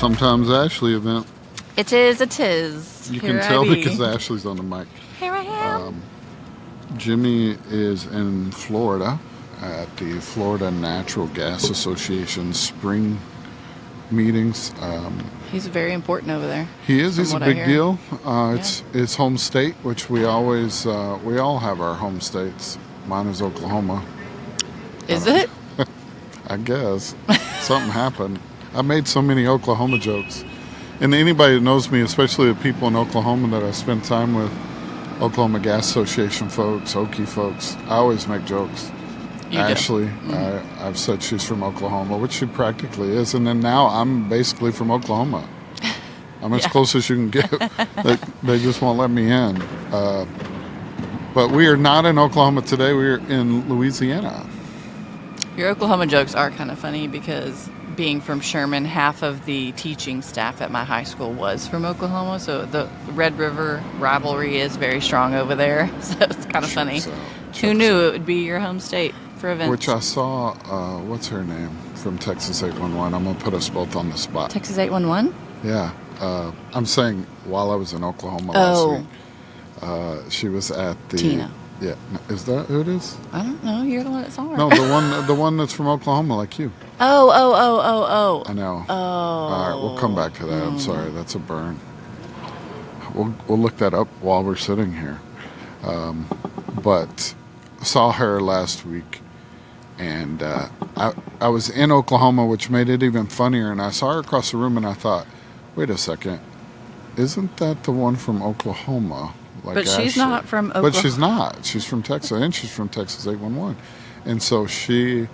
Sometimes Ashley event. It is. You Here can I tell be. because Ashley's on the mic. Here I am. Jimmy is in Florida at the Florida Natural Gas Association spring meetings. He's very important over there. He is. He's a big deal. Yeah. It's home state, which we always we all have our home states. Mine is Oklahoma. Is it? I guess something happened. I made so many Oklahoma jokes, and anybody that knows me, especially the people in Oklahoma that I spend time with, Oklahoma Gas Association folks, Okie folks, I always make jokes. You Ashley, do. I've said she's from Oklahoma, which she practically is, and then now I'm basically from Oklahoma. I'm as close as you can get. They just won't let me in. But we are not in Oklahoma today. We're in Louisiana. Your Oklahoma jokes are kind of funny because being from Sherman, half of the teaching staff at my high school was from Oklahoma, so the Red River rivalry is very strong over there. So it's kind of funny. Who knew it would be your home state for events? Which I saw, what's her name from Texas 811? I'm going to put us both on the spot. Texas 811? Yeah. I'm saying while I was in Oklahoma last week, she was at the... Tina. Yeah. Is that who it is? I don't know. You're the one that saw her. No, the one that's from Oklahoma like you. Oh. I know. Oh. All right, we'll come back to that. I'm sorry, that's a burn. We'll look that up while we're sitting here. But saw her last week, and I was in Oklahoma, which made it even funnier. And I saw her across the room, and I thought, wait a second, isn't that the one from Oklahoma? Like but she's Ashley? not from Oklahoma. But she's not. She's from Texas, and she's from Texas 811. And so she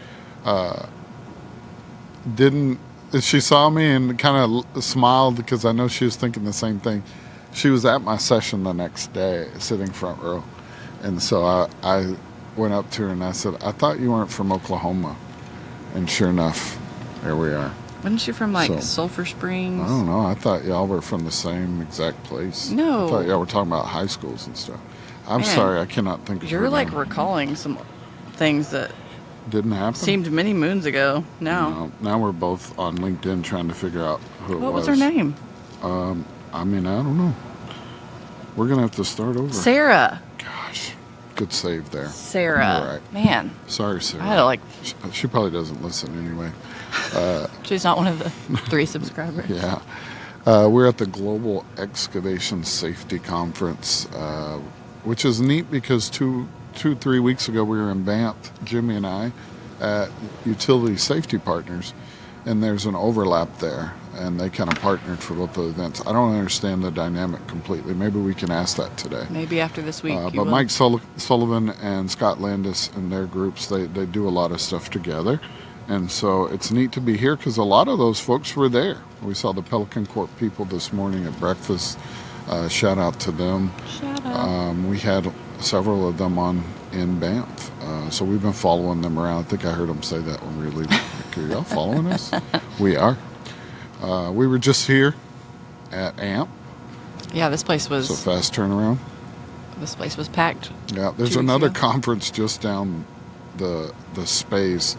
didn't. She saw me and kind of smiled because I know she was thinking the same thing. She was at my session the next day, sitting front row, and so I went up to her and I said, "I thought you weren't from Oklahoma," and sure enough, there we are. Wasn't she from Sulphur Springs? I don't know. I thought y'all were from the same exact place. No. I thought y'all were talking about high schools and stuff. I'm sorry, I cannot think of her You're like name. recalling some things that Didn't happen? seemed many moons ago. No. Now we're both on LinkedIn trying to figure out who it was. What was her name? I mean, I don't know. We're going to have to start over. Sarah. Gosh, good save there. Sarah. You're right. Man. Sorry, Sarah. I had to like... She probably doesn't listen anyway. She's not one of the 3 subscribers. Yeah. We're at the Global Excavation Safety Conference, which is neat because 3 weeks ago we were in Banff, Jimmy and I, at Utility Safety Partners, and there's an overlap there, and they kind of partnered for both the events. I don't understand the dynamic completely. Maybe we can ask that today. Maybe after this week. But Mike Sullivan and Scott Landis and their groups, they do a lot of stuff together. And so it's neat to be here because a lot of those folks were there. We saw the Pelican Court people this morning at breakfast. Shout out to them. Shout out. We had several of them on in Banff. So we've been following them around. I think I heard them say that when we were leaving. Are y'all following us? We are. We were just here at AMP. Yeah, this place was... It's a fast turnaround. This place was packed. Yeah, there's 2 weeks another ago. conference just down the space,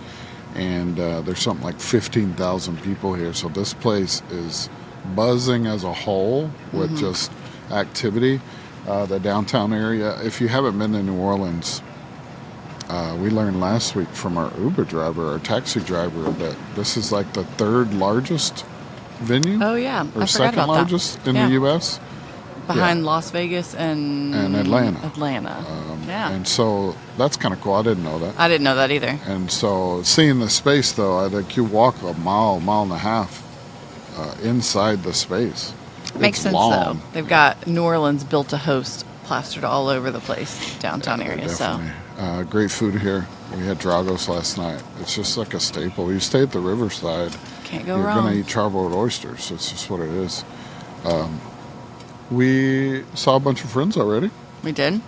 and there's something like 15,000 people here. So this place is buzzing as a whole with just activity. The downtown area, if you haven't been to New Orleans, we learned last week from our Uber driver, our taxi driver, that this is like the 3rd largest venue. Oh, yeah. Or I forgot 2nd about largest that. in Yeah. the U.S. Behind Las Vegas and Atlanta. Yeah. And so that's kind of cool. I didn't know that. I didn't know that either. And so seeing the space, though, I think you walk a mile and a half inside the space. Makes It's sense, long. though. They've got New Orleans built to host plastered all over the place, downtown area. Definitely. Great food here. We had Dragos last night. It's just like a staple. You stay at the riverside, Can't go you're wrong. going to eat charbroiled oysters. It's just what it is. We saw a bunch of friends already. We did.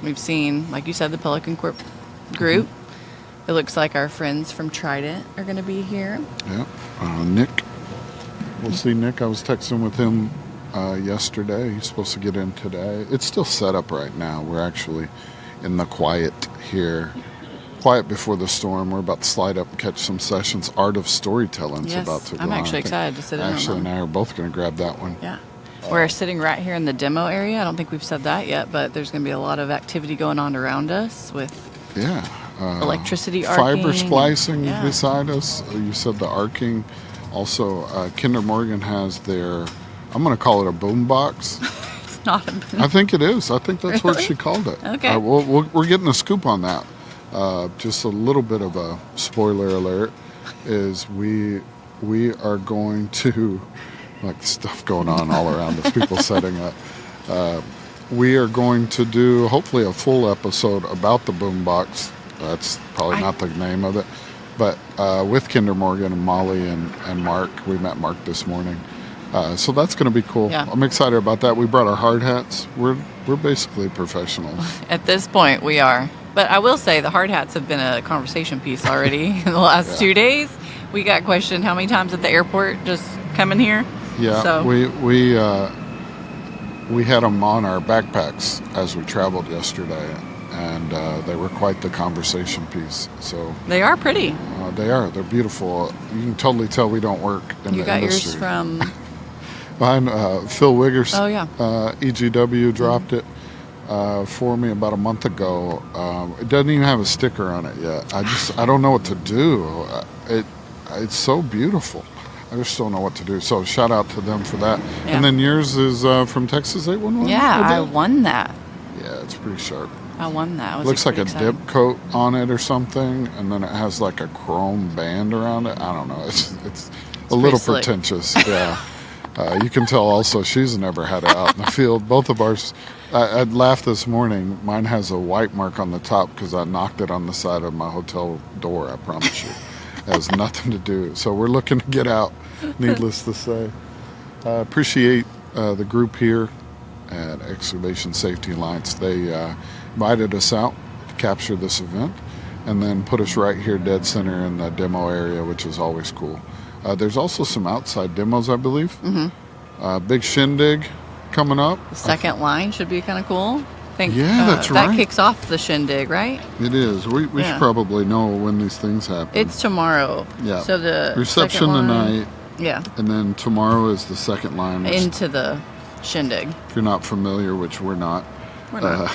We've seen, like you said, the Pelican Corp group. It looks like our friends from Trident are going to be here. Yeah. Nick. We'll see Nick. I was texting with him yesterday. He's supposed to get in today. It's still set up right now. We're actually in the quiet here. Quiet before the storm. We're about to slide up and catch some sessions. Art of Storytelling is about to go I'm on. actually excited to sit in on Ashley and them. I are both going to grab that one. Yeah. We're sitting right here in the demo area. I don't think we've said that yet, but there's going to be a lot of activity going on around us with electricity arcing. Fiber splicing and, beside us. You said the arcing. Also, Kinder Morgan has their, I'm going to call it a boom box. It's not a boom. I think it is. I think that's what Really? she called it. Okay. We're getting a scoop on that. Just a little bit of a spoiler alert is we are going to, like stuff going on all around us, people setting up. We are going to do hopefully a full episode about the boombox. That's probably not the name of it, but with Kinder Morgan and Molly and Mark. We met Mark this morning, so that's going to be cool. Yeah. I'm excited about that. We brought our hard hats. We're basically professionals. At this point, we are. But I will say the hard hats have been a conversation piece already in the last 2 days. We got questioned how many times at the airport just coming here. Yeah, So. we had them on our backpacks as we traveled yesterday, and they were quite the conversation piece. So They are pretty. they're beautiful. You can totally tell we don't work in You the got industry. yours from... Mine, Phil Wiggers. Oh, yeah. EGW dropped it for me about a month ago. It doesn't even have a sticker on it yet. I don't know what to do. It's so beautiful. I just don't know what to do. So shout out to them for that. Yeah. And then yours is from Texas 811? Yeah, I won that. Yeah, it's pretty sharp. I won that. I was Looks like pretty a excited. dip coat on it or something, and then it has like a chrome band around it. I don't know. It's a little pretty slick. pretentious. Yeah. You can tell also she's never had it out in the field. Both of ours, I'd laughed this morning. Mine has a white mark on the top because I knocked it on the side of my hotel door, I promise you. It has nothing to do. So we're looking to get out, needless to say. Appreciate the group here at Excavation Safety Alliance. They invited us out to capture this event and then put us right here dead center in the demo area, which is always cool. There's also some outside demos, I believe. Mm-hmm. Big shindig coming up. The second line should be kind of cool. I think That's right. That kicks off the shindig, right? It is. We should probably know when these things happen. It's tomorrow. Yeah. So the reception second line, tonight, yeah, and then tomorrow is the second line. Which, into the shindig. if you're not familiar, which we're not, We're not.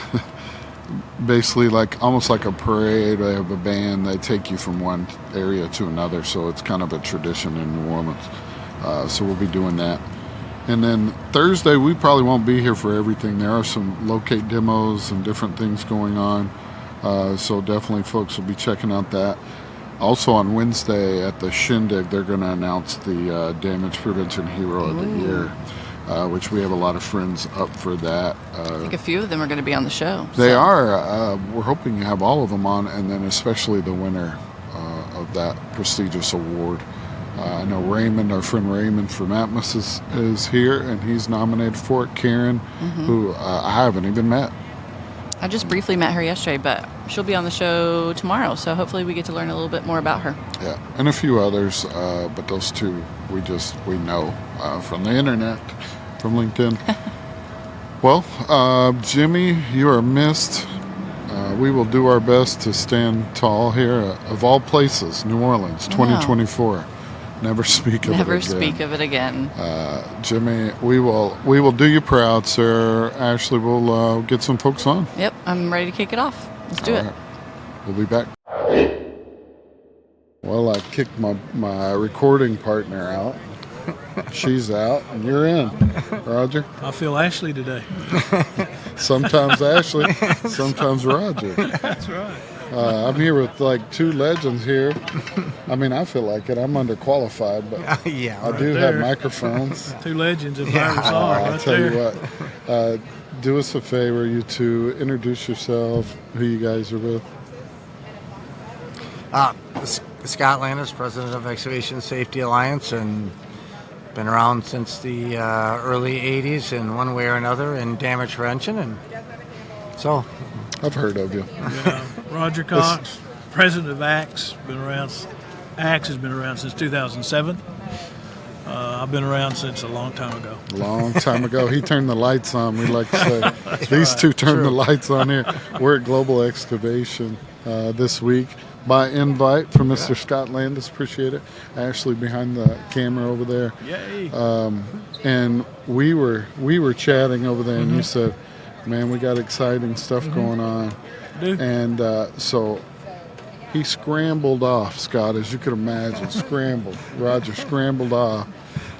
basically almost like a parade. They have a band. They take you from one area to another. So it's kind of a tradition in New Orleans. So we'll be doing that. And then Thursday, we probably won't be here for everything. There are some locate demos and different things going on. So definitely folks will be checking out that. Also on Wednesday at the Shindig, they're going to announce the Damage Prevention Hero of the Year, which we have a lot of friends up for that. I think a few of them are going to be on the show. They so. are. We're hoping to have all of them on, and then especially the winner of that prestigious award. I know Raymond, our friend Raymond from Atmos is here, and he's nominated for it. Karen, who I haven't even met. I just briefly met her yesterday, but she'll be on the show tomorrow, so hopefully we get to learn a little bit more about her. Yeah, and a few others, but those two we know from the internet, from LinkedIn. Well, Jimmy, you are missed. We will do our best to stand tall here. Of all places, New Orleans, 2024. Never speak of it again. Never speak of it again. Jimmy, we will do you proud, sir. Ashley will get some folks on. Yep, I'm ready to kick it off. Let's do it. Right. We'll be back. Well, I kicked my recording partner out. She's out, and you're in, Roger. I feel Ashley today. Sometimes Ashley, sometimes Roger. That's right. I'm here with two legends here. I mean, I feel like it. I'm underqualified, but Yeah, I right do there. have microphones. Two legends of Irish I'll right tell there. you what. Do us a favor, you two. Introduce yourself. Who you guys are with? Scott Landis, president of Excavation Safety Alliance, and been around since the early 80s in one way or another in damage prevention. And so I've heard of you. Roger Cox, president of ACTS, been around. ACTS has been around since 2007. I've been around since a long time ago. Long time ago. He turned the lights on, we like to say. These two turned the lights on here. We're at Global Excavation this week by invite from Mr. Scott Landis. Appreciate it. Ashley behind the camera over there. Yay. And we were chatting over there, and you said, man, we got exciting stuff going on. And so he scrambled off, Scott, as you could imagine. Roger scrambled off,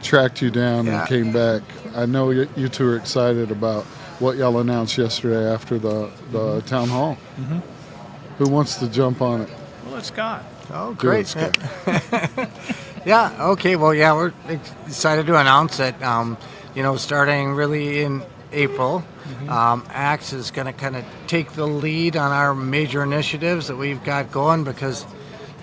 tracked you down, and came back. I know you two are excited about what y'all announced yesterday after the town hall. Who wants to jump on it? Well, it's Scott. Oh, Do it, great. Scott. Yeah, okay. Well, yeah, we're excited to announce that, starting really in April, ACTS is going to kind of take the lead on our major initiatives that we've got going, because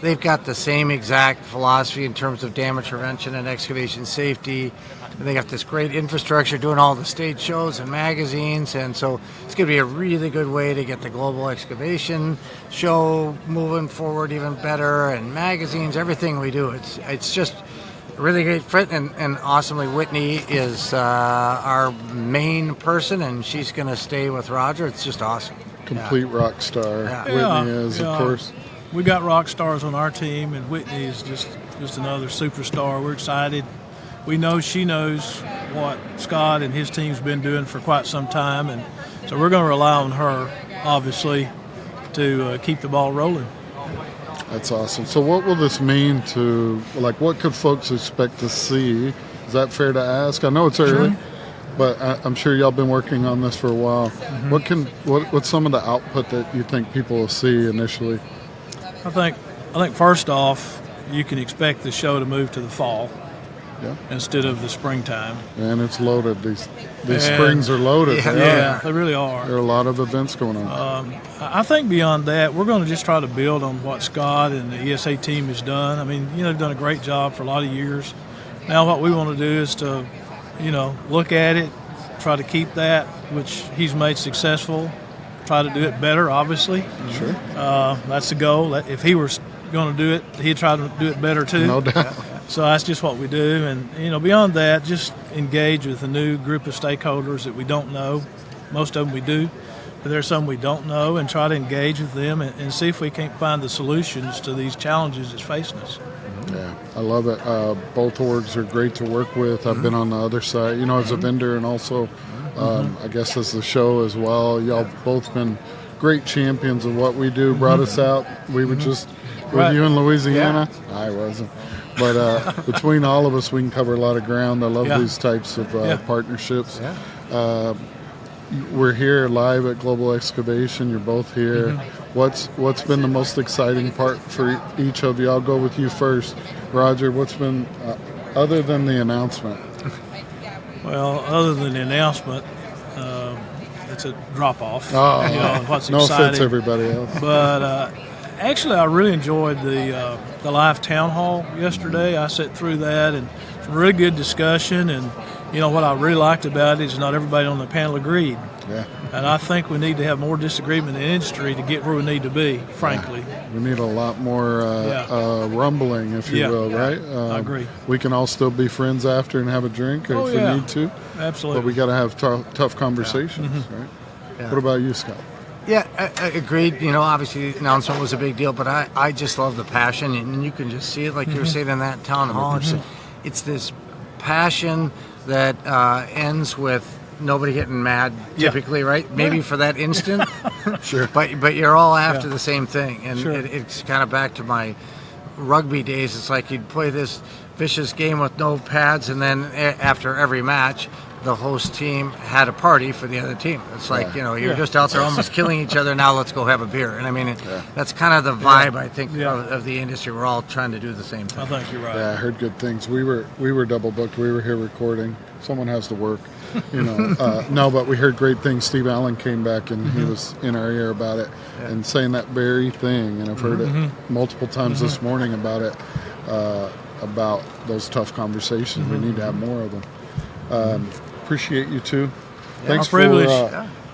they've got the same exact philosophy in terms of damage prevention and excavation safety. And they got this great infrastructure doing all the stage shows and magazines, and so it's going to be a really good way to get the Global Excavation show moving forward even better, and magazines, everything we do. It's just a really great fit, and awesomely Whitney is our main person, and she's going to stay with Roger. It's just awesome. Complete rock star. Yeah. Whitney is, of course. We got rock stars on our team, and Whitney is just another superstar. We're excited. We know she knows what Scott and his team's been doing for quite some time, and so we're going to rely on her, obviously, to keep the ball rolling. That's awesome. So what will this mean to, what could folks expect to see? Is that fair to ask? I know it's early, but I'm sure y'all been working on this for a while. What's some of the output that you think people will see initially? I think first off, you can expect the show to move to the fall instead of the springtime. And it's loaded. These springs are loaded. Yeah, they really are. There are a lot of events going on. I think beyond that, we're going to just try to build on what Scott and the ESA team has done. I mean, they've done a great job for a lot of years. Now what we want to do is to, look at it, try to keep that, which he's made successful, try to do it better, obviously. Sure. That's the goal. If he were going to do it, he'd try to do it better too. No doubt. So that's just what we do. And, beyond that, just engage with a new group of stakeholders that we don't know. Most of them we do, but there's some we don't know, and try to engage with them and see if we can't find the solutions to these challenges that's facing us. Yeah, I love it. Both orgs are great to work with. I've been on the other side, as a vendor, and also, I guess, as the show as well. Y'all both been great champions of what we do. Brought us out. We were just with you in Louisiana. Yeah. I wasn't. But between all of us, we can cover a lot of ground. I love these types of partnerships. Yeah. We're here live at Global Excavation. You're both here. What's been the most exciting part for each of you? I'll go with you first. Roger, what's been, other than the announcement? Well, other than the announcement, it's a drop-off. What's no exciting. offense, everybody else. But actually, I really enjoyed the live town hall yesterday. I sat through that, and it's a really good discussion. And what I really liked about it is not everybody on the panel agreed. Yeah. And I think we need to have more disagreement in the industry to get where we need to be, frankly. Yeah. We need a lot more rumbling, if you will, right? I agree. We can all still be friends after and have a drink if we need to. Absolutely. But we got to have tough conversations, right? Yeah. What about you, Scott? Yeah, I agreed. Obviously the announcement was a big deal, but I just love the passion, and you can just see it like you were saying in that town hall. It's this passion that ends with nobody getting mad typically, right? Maybe for that instant. Sure. But you're all after the same thing. And sure. It's kind of back to my rugby days. It's like you'd play this vicious game with no pads, and then after every match, the host team had a party for the other team. It's like, you're just out there almost killing each other. Now let's go have a beer. And I mean, that's kind of the vibe, I think, of the industry. We're all trying to do the same thing. I think you're right. Yeah, I heard good things. We were double booked. We were here recording. Someone has to work, No, but we heard great things. Steve Allen came back, and he was in our ear about it and saying that very thing. And I've heard it multiple times this morning about it, about those tough conversations. We need to have more of them. Appreciate you two. Thanks for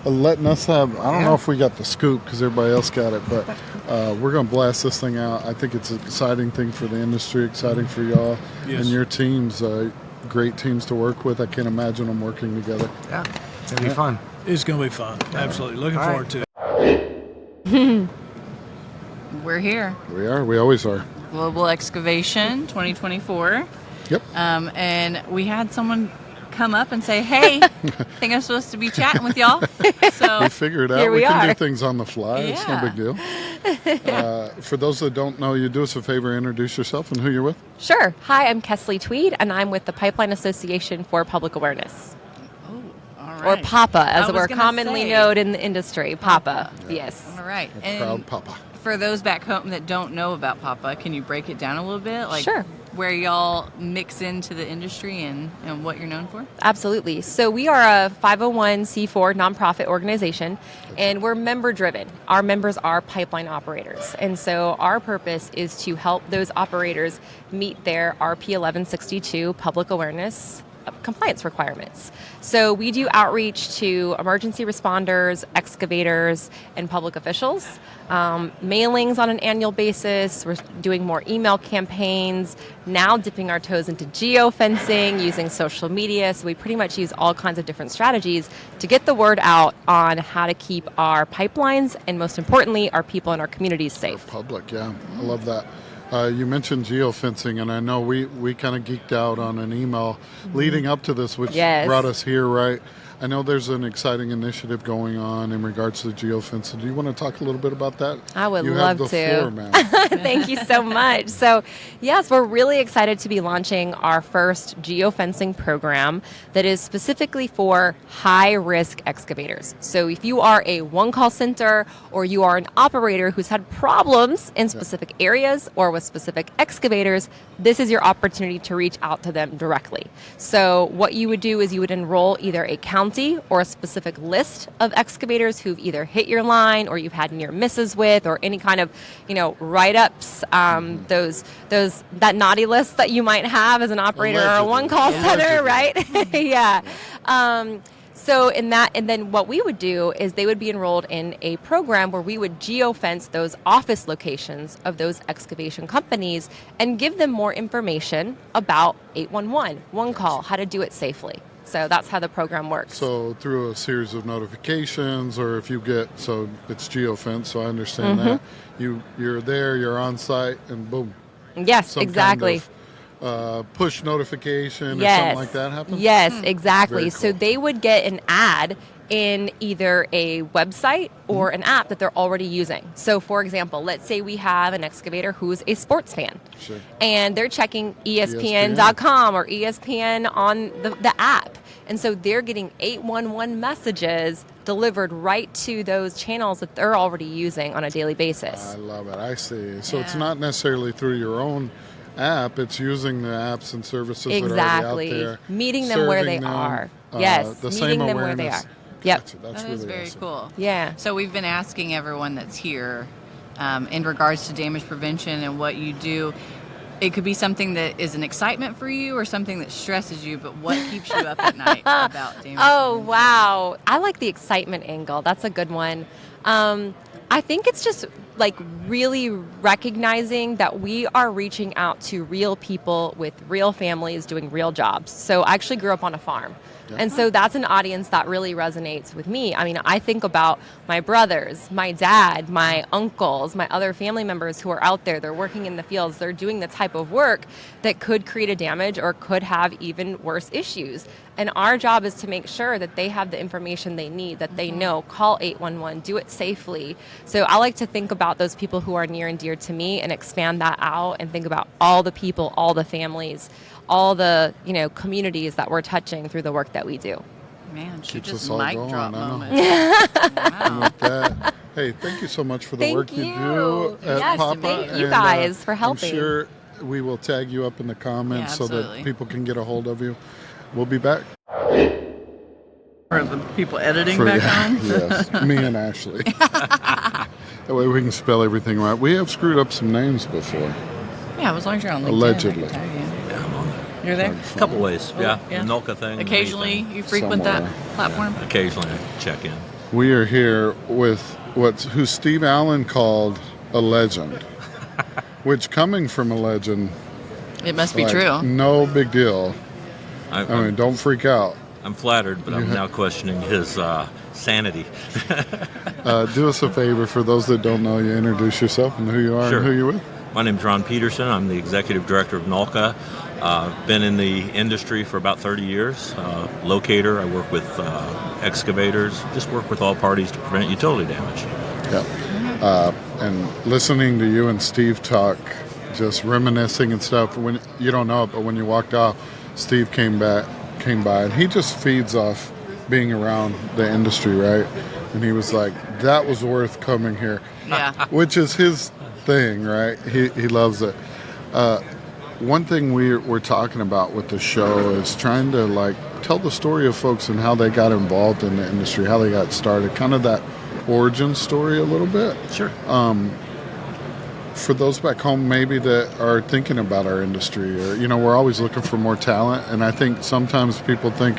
letting us have. I don't Yeah. know if we got the scoop because everybody else got it, but we're going to blast this thing out. I think it's an exciting thing for the industry, exciting for y'all Yes. and your teams. Great teams to work with. I can't imagine them working together. Yeah, it's gonna be fun. It's going to be fun. Absolutely. Looking All forward right. to it. We're here. We are. We always are. Global Excavation 2024. Yep. And we had someone come up and say, hey, I think I'm supposed to be chatting with y'all. So We figured out Here we can do are. things on the fly. It's no Yeah. big deal. For those that don't know you, do us a favor, introduce yourself and who you're with. Sure. Hi, I'm Kesley Tweed, and I'm with the Pipeline Association for Public Awareness, all or right. PAPA, I as was we're gonna commonly say. known in the industry. PAPA, yes. All right. A And proud papa. for those back home that don't know about Papa, can you break it down a little bit? Like Sure. where y'all mix into the industry and what you're known for? Absolutely. So we are a 501c4 nonprofit organization, and we're member driven. Our members are pipeline operators, and so our purpose is to help those operators meet their RP 1162 public awareness compliance requirements. So we do outreach to emergency responders, excavators, and public officials. Mailings on an annual basis. We're doing more email campaigns, now dipping our toes into geofencing, using social media. So we pretty much use all kinds of different strategies to get the word out on how to keep our pipelines and, most importantly, our people and our communities safe. Public, yeah. I love that. You mentioned geofencing, and I know we kind of geeked out on an email leading up to this, which Yes. brought us here, right? I know there's an exciting initiative going on in regards to geofencing. Do you want to talk a little bit about that? I would you love have the to. floor, man. Thank you so much. So, yes, we're really excited to be launching our first geofencing program that is specifically for high-risk excavators. So, if you are a one-call center or you are an operator who's had problems in specific areas or with specific excavators, this is your opportunity to reach out to them directly. So, what you would do is you would enroll either a county or a specific list of excavators who've either hit your line or you've had near misses with, or any kind of, write-ups, that naughty list that you might have as an operator or a Allegedly. one-call Yeah. center, right? Yeah. And then what we would do is they would be enrolled in a program where we would geofence those office locations of those excavation companies and give them more information about 811, one call, how to do it safely. So that's how the program works. So through a series of notifications, or if you get, so it's geofence, so I understand that. You're there, you're on site, and boom. Yes, Some exactly. kind of push notification or Yes. something like that happens? Yes, exactly. Very So cool. they would get an ad in either a website or an app that they're already using. So, for example, let's say we have an excavator who's a sports fan. Sure. And they're checking ESPN.com or ESPN on the app. And so they're getting 811 messages delivered right to those channels that they're already using on a daily basis. I love it. I see. So it's Yeah. not necessarily through your own app. It's using the apps and services that are Exactly. already out there. Meeting them where they serving them, are. Yes, the meeting same them where they awareness. are. Yep. Gotcha. That's That is really very awesome. cool. Yeah. So we've been asking everyone that's here in regards to damage prevention and what you do. It could be something that is an excitement for you or something that stresses you, but what keeps you up at night about damage Oh, prevention? wow. I like the excitement angle. That's a good one. I think it's just like really recognizing that we are reaching out to real people with real families doing real jobs. So I actually grew up on a farm. And so that's an audience that really resonates with me. I mean, I think about my brothers, my dad, my uncles, my other family members who are out there. They're working in the fields. They're doing the type of work that could create a damage or could have even worse issues. And our job is to make sure that they have the information they need, that they know, call 811, do it safely. So I like to think about those people who are near and dear to me and expand that out and think about all the people, all the families, all the communities that we're touching through the work that we do. Man, she Keeps just us all mic going, drop I know. moment. Wow. With that, hey, thank you so much for the Thank work you you. do at Yes, Papa. thank you and, guys for helping. I'm sure we will tag you up in the comments Yeah, so that absolutely. people can get a hold of you. We'll be back. For the people editing For- back yeah, home. yes, me and Ashley. That way we can spell everything right. We have screwed up some names before. Yeah, as long as you're on LinkedIn. Allegedly. I can tag you. You're there? A couple ways, yeah. Yeah. The Milka thing. and Occasionally anything. you frequent Somewhere. that platform? Occasionally I check in. We are here with who Steve Allen called a legend, which coming from a legend, It must be like, true. no big deal. I mean, I'm, don't freak out. I'm flattered, but I'm now questioning his sanity. Do us a favor, for those that don't know you, introduce yourself and who you are Sure. and who you're with. My name's Ron Peterson. I'm the executive director of NOLCA. Been in the industry for about 30 years. Locator, I work with excavators, just work with all parties to prevent utility damage. Yeah. And listening to you and Steve talk, just reminiscing and stuff, when you don't know it, but when you walked off, Steve came by, and he just feeds off being around the industry, right? And he was like, that was worth coming here. Yeah. Which is his thing, right? He loves it. One thing we're talking about with the show is trying to like tell the story of folks and how they got involved in the industry, how they got started, kind of that origin story a little bit. Sure. For those back home maybe that are thinking about our industry, or we're always looking for more talent, and I think sometimes people think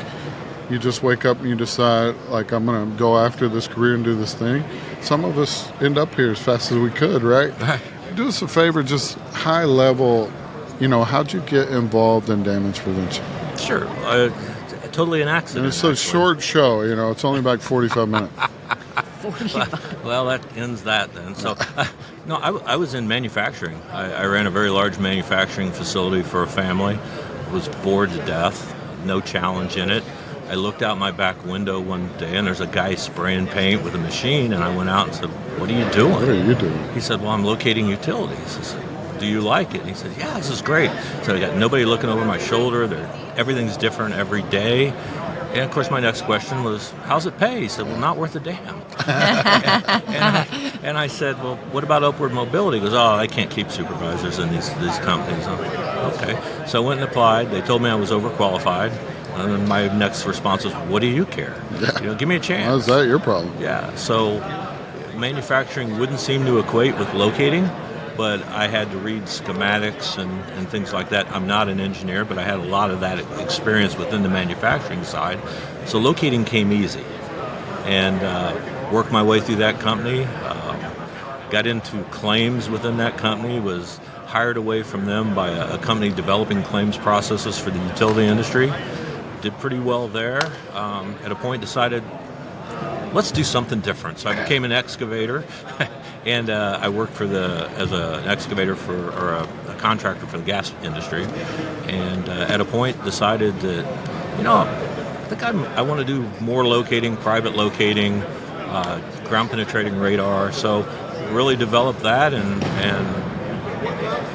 you just wake up and you decide, like, I'm going to go after this career and do this thing. Some of us end up here as fast as we could, right? Do us a favor, just high level, how'd you get involved in damage prevention? Sure. Totally an accident. And it's a short show, it's only about 45 minutes. Well, that ends that then. So, no, I was in manufacturing. I ran a very large manufacturing facility for a family. Was bored to death. No challenge in it. I looked out my back window one day, and there's a guy spraying paint with a machine, and I went out and said, "What are you doing?" What are you doing? He said, "Well, I'm locating utilities." I said, "Do you like it?" And he said, "Yeah, this is great." So I got nobody looking over my shoulder. Everything's different every day. And of course, my next question was, "How's it pay?" He said, "Well, not worth a damn." and I said, "Well, what about upward mobility?" He goes, "Oh, I can't keep supervisors in these companies." I'm like, okay. So I went and applied. They told me I was overqualified. And then my next response was, "What do you care? Give me a chance." How's that your problem? Yeah. So manufacturing wouldn't seem to equate with locating, but I had to read schematics and things like that. I'm not an engineer, but I had a lot of that experience within the manufacturing side. So locating came easy, and worked my way through that company. Got into claims within that company, was hired away from them by a company developing claims processes for the utility industry. Did pretty well there. At a point decided, let's do something different. So I became an excavator, and I worked as an excavator or a contractor for the gas industry. And at a point decided that, I think I want to do more locating, private locating, ground penetrating radar. So really developed that, and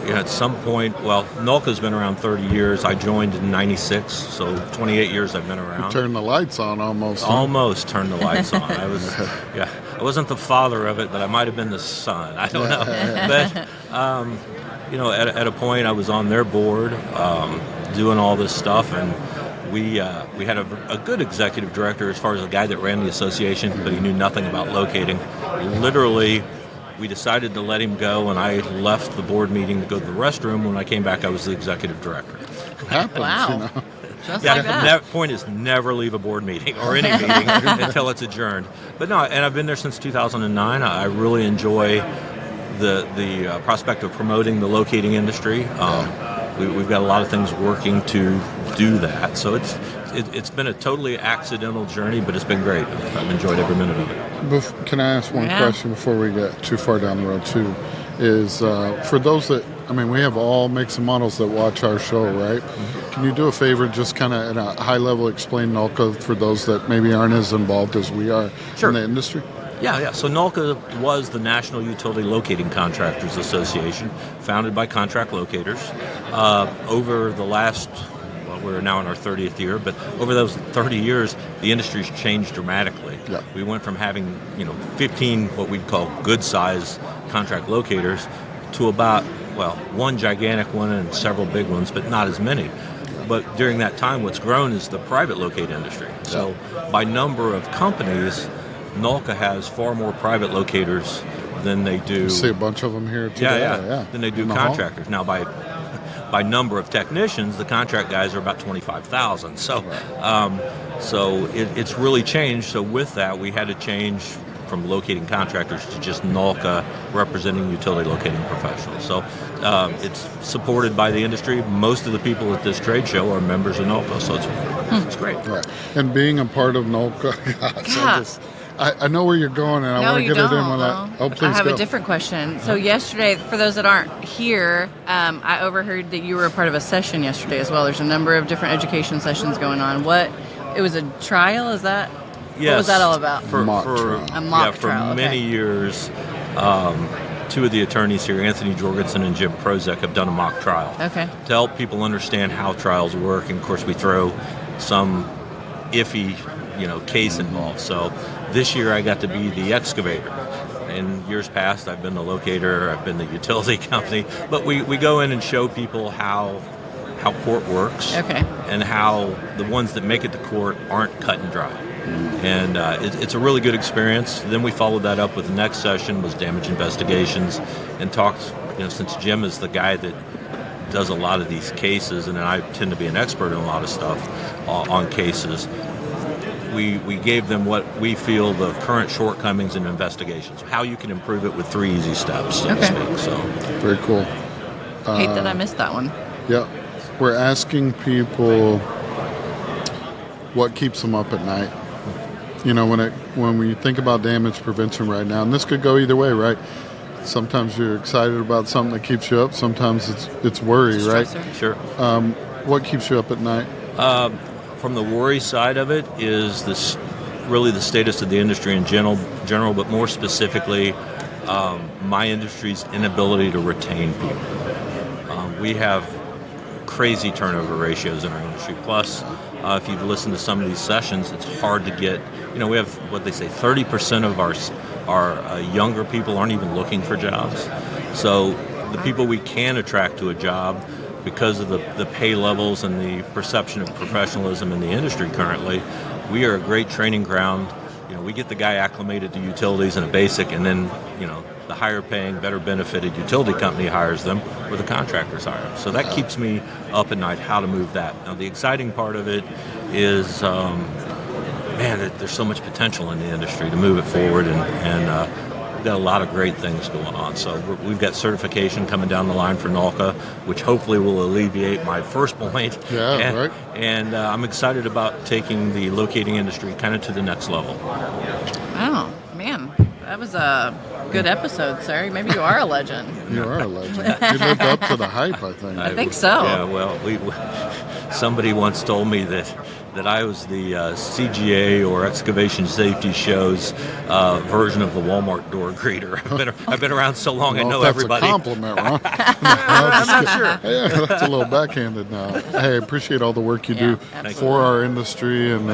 at some point, NOLCA's been around 30 years. I joined in 96, so 28 years I've been around. Turn the lights on almost. Almost turned the lights on. I wasn't the father of it, but I might have been the son. I don't know. But, at a point I was on their board doing all this stuff, and we had a good executive director as far as the guy that ran the association, but he knew nothing about locating. Literally, we decided to let him go, and I left the board meeting to go to the restroom. When I came back, I was the executive director. Happens, Wow. Just like that. That point is never leave a board meeting or any meeting until it's adjourned. But no, and I've been there since 2009. I really enjoy the prospect of promoting the locating industry. We've got a lot of things working to do that. So it's been a totally accidental journey, but it's been great. I've enjoyed every minute of it. Can I ask one question before we get too far down the road, too? Is for those that, we have all makes and models that watch our show, right? Mm-hmm. Can you do a favor, just kind of at a high level explain NOLCA for those that maybe aren't as involved as we are in the industry? Yeah. So NOLCA was the National Utility Locating Contractors Association, founded by contract locators. Over the last, we're now in our 30th year, but over those 30 years, the industry's changed dramatically. Yeah. We went from having 15 what we'd call good size contract locators to about one gigantic one and several big ones, but not as many. But during that time, what's grown is the private locate industry. So by number of companies, NOLCA has far more private locators than they do. You see a bunch of them here today. Yeah. Than they do contractors. Now, by by number of technicians, the contract guys are about 25,000. So, it's really changed. So with that, we had to change from locating contractors to just NOLCA representing utility locating professionals. So it's supported by the industry. Most of the people at this trade show are members of NOLCA, so it's great. Right. And being a part of NOLCA, gosh, I know where you're going, and I want to get it in when please I have go. a different question. So yesterday, for those that aren't here, I overheard that you were a part of a session yesterday as well. There's a number of different education sessions going on. It was a trial, is that? Yes. What was that all about? A mock trial. For trial, many years, two of the attorneys here, Anthony Jorgensen and Jim Prozek, have done a mock trial Okay. to help people understand how trials work. And of course, we throw some iffy, case involved. So this year, I got to be the excavator. In years past, I've been the locator, I've been the utility company, but we go in and show people how court works, and how the ones that make it to court aren't cut and dry. And it's a really good experience. Then we followed that up with the next session was damage investigations, and talked, since Jim is the guy that does a lot of these cases, and I tend to be an expert in a lot of stuff on cases, we gave them what we feel the current shortcomings in investigations, how you can improve it with 3 easy steps, so to speak. So Very cool. Hate that I missed that one. Yeah. We're asking people what keeps them up at night. When we think about damage prevention right now, and this could go either way, right? Sometimes you're excited about something that keeps you up. Sometimes it's worry, right? Sure. What keeps you up at night? From the worry side of it is this really the status of the industry in general, but more specifically, my industry's inability to retain people. We have crazy turnover ratios in our industry. Plus, if you've listened to some of these sessions, it's hard to get. We have what they say, 30% of our younger people aren't even looking for jobs. So the people we can attract to a job, because of the pay levels and the perception of professionalism in the industry currently, we are a great training ground. We get the guy acclimated to utilities and a basic, and then, the higher paying, better benefited utility company hires them, or the contractors hire them. So that keeps me up at night, how to move that. Now, the exciting part of it is, there's so much potential in the industry to move it forward, and we've got a lot of great things going on. So we've got certification coming down the line for NOLCA, which hopefully will alleviate my first point. Yeah, right. And I'm excited about taking the locating industry kind of to the next level. Oh, man. That was a good episode, sir. Maybe you are a legend. You are a legend. You lived up to the hype, I think. I think so. Yeah, well, somebody once told me that I was the CGA or Excavation Safety Show's version of the Walmart door greeter. I've been around so long, I know everybody. That's a compliment, Ron. I'm not sure. Yeah, that's a little backhanded now. Hey, I appreciate all the work you do absolutely. for our industry, and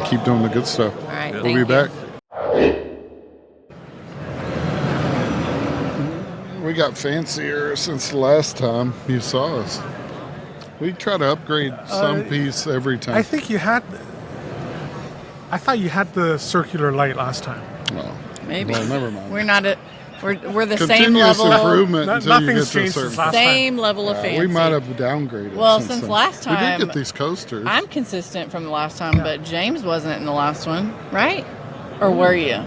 keep doing the good stuff. All right, We'll thank be you. back. We got fancier since the last time you saw us. We try to upgrade some piece every time. I think you had. I thought you had the circular light last time. Well, Maybe. Well, never mind. We're not at. We're the same Continuous level. improvement until you Nothing's get to a changed certain since last Same level of fancy. We might have downgraded. Well, since last we time- did get these coasters. I'm consistent from the last time, but James wasn't in the last one, right? Or were you?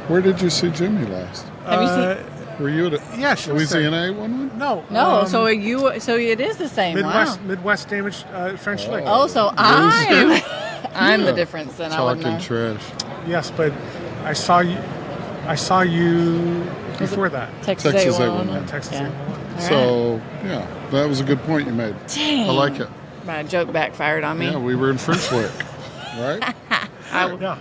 Where did you see Jimmy last? Have you seen? Were you at Yeah, she was there. Louisiana one? No. No. So are you? So it is the same. Midwest damaged French Lick. Wow. Oh, so I'm the difference then. I wouldn't Talking know. trash. Yes, but I saw you. Before that. Texas Texas A1. A1. Texas Yeah. A1. All right. So, yeah, that was a good point you made. Dang. I like it. My joke backfired on me. Yeah, we were in French Lick, right? Yeah.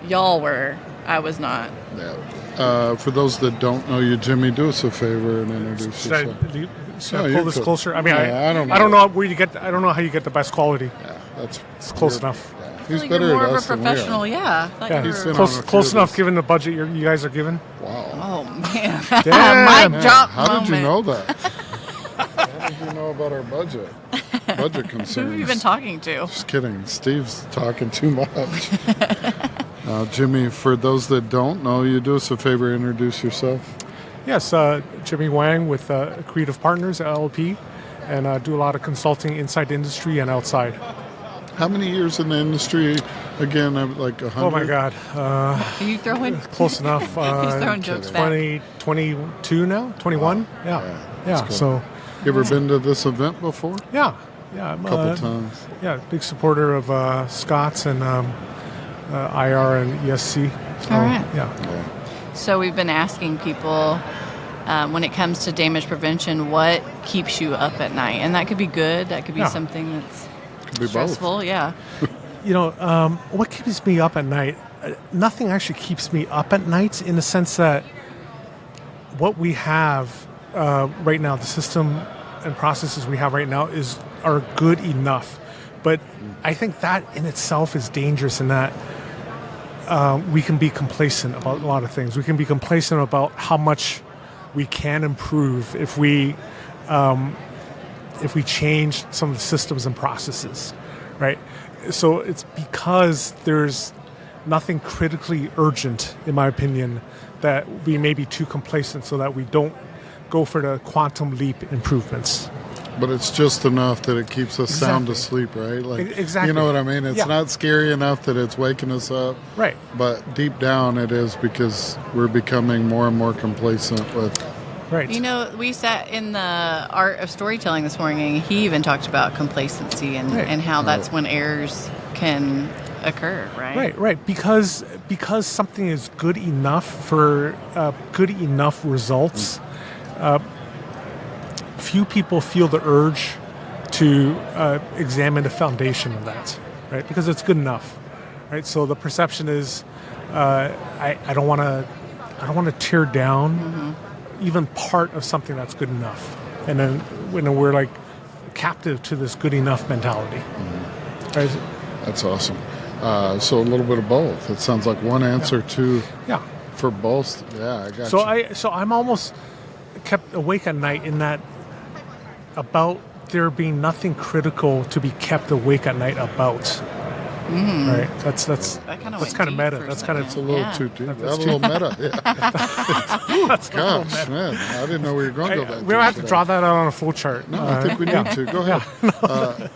Y'all were. I was not. Yeah. For those that don't know you, Jimmy, do us a favor and introduce Should yourself. I you pull this could. closer? I mean, Yeah, I don't know. I don't know where you get. I don't know how you get the best quality. Yeah, that's It's close you're- enough. Yeah. I He's feel like better you're more at of us a than we professional. are. Yeah. I thought Yeah, you He's were. been on a Close, few close of enough these. given the budget you guys are given. Wow. Oh man. Damn. Mic drop How moment. did you know that? How did you know about our budget? Budget concerns. Who have you been talking to? Just kidding. Steve's talking too much. Jimmy, for those that don't know you, do us a favor, introduce yourself. Yes, Jimmy Wang with Creative Partners LLP, and do a lot of consulting inside the industry and outside. How many years in the industry? Again, I'm like 100. Oh my God. Are you throwing? Close enough. He's throwing jokes back. 22 now? 21? Yeah. cool. So, You ever been to this event before? yeah. I'm, A couple times. Yeah, big supporter of Scott's and IR and ESC. So, All right. Yeah. So we've been asking people when it comes to damage prevention, what keeps you up at night? And that could be good. That could be something that's Could be both. stressful. Yeah. What keeps me up at night? Nothing actually keeps me up at night in the sense that what we have right now, the system and processes we have right now are good enough. But I think that in itself is dangerous in that we can be complacent about a lot of things. We can be complacent about how much we can improve if we change some of the systems and processes, right? So it's because there's nothing critically urgent, in my opinion, that we may be too complacent so that we don't go for the quantum leap improvements. But it's just enough that it keeps us sound Exactly. asleep, right? Like, Exactly. You know what I mean? It's Yeah. not scary enough that it's waking us up. Right. But deep down it is, because we're becoming more and more complacent with... Right. You know, we sat in the art of storytelling this morning. And he even talked about complacency and, Right. and how that's when errors can occur, right? Right. Because something is good enough for good enough results, few people feel the urge to examine the foundation of that, right? Because it's good enough, right? So the perception is, I don't want to tear down even part of something that's good enough, and then when we're like captive to this good enough mentality. Right? That's awesome. So a little bit of both. It sounds like one answer Yeah. for both. Yeah, I got you. So I'm almost kept awake at night in that about there being nothing critical to be kept awake at night about. Right. That's That kinda went kind of deep meta. for a That's kind of It's a little Yeah. too deep. That's That's a little meta. Yeah. that's kind of Gosh, man. I didn't know we were going to go that we don't have to today. draw that out on a flow chart. No, I think we need to. Go ahead.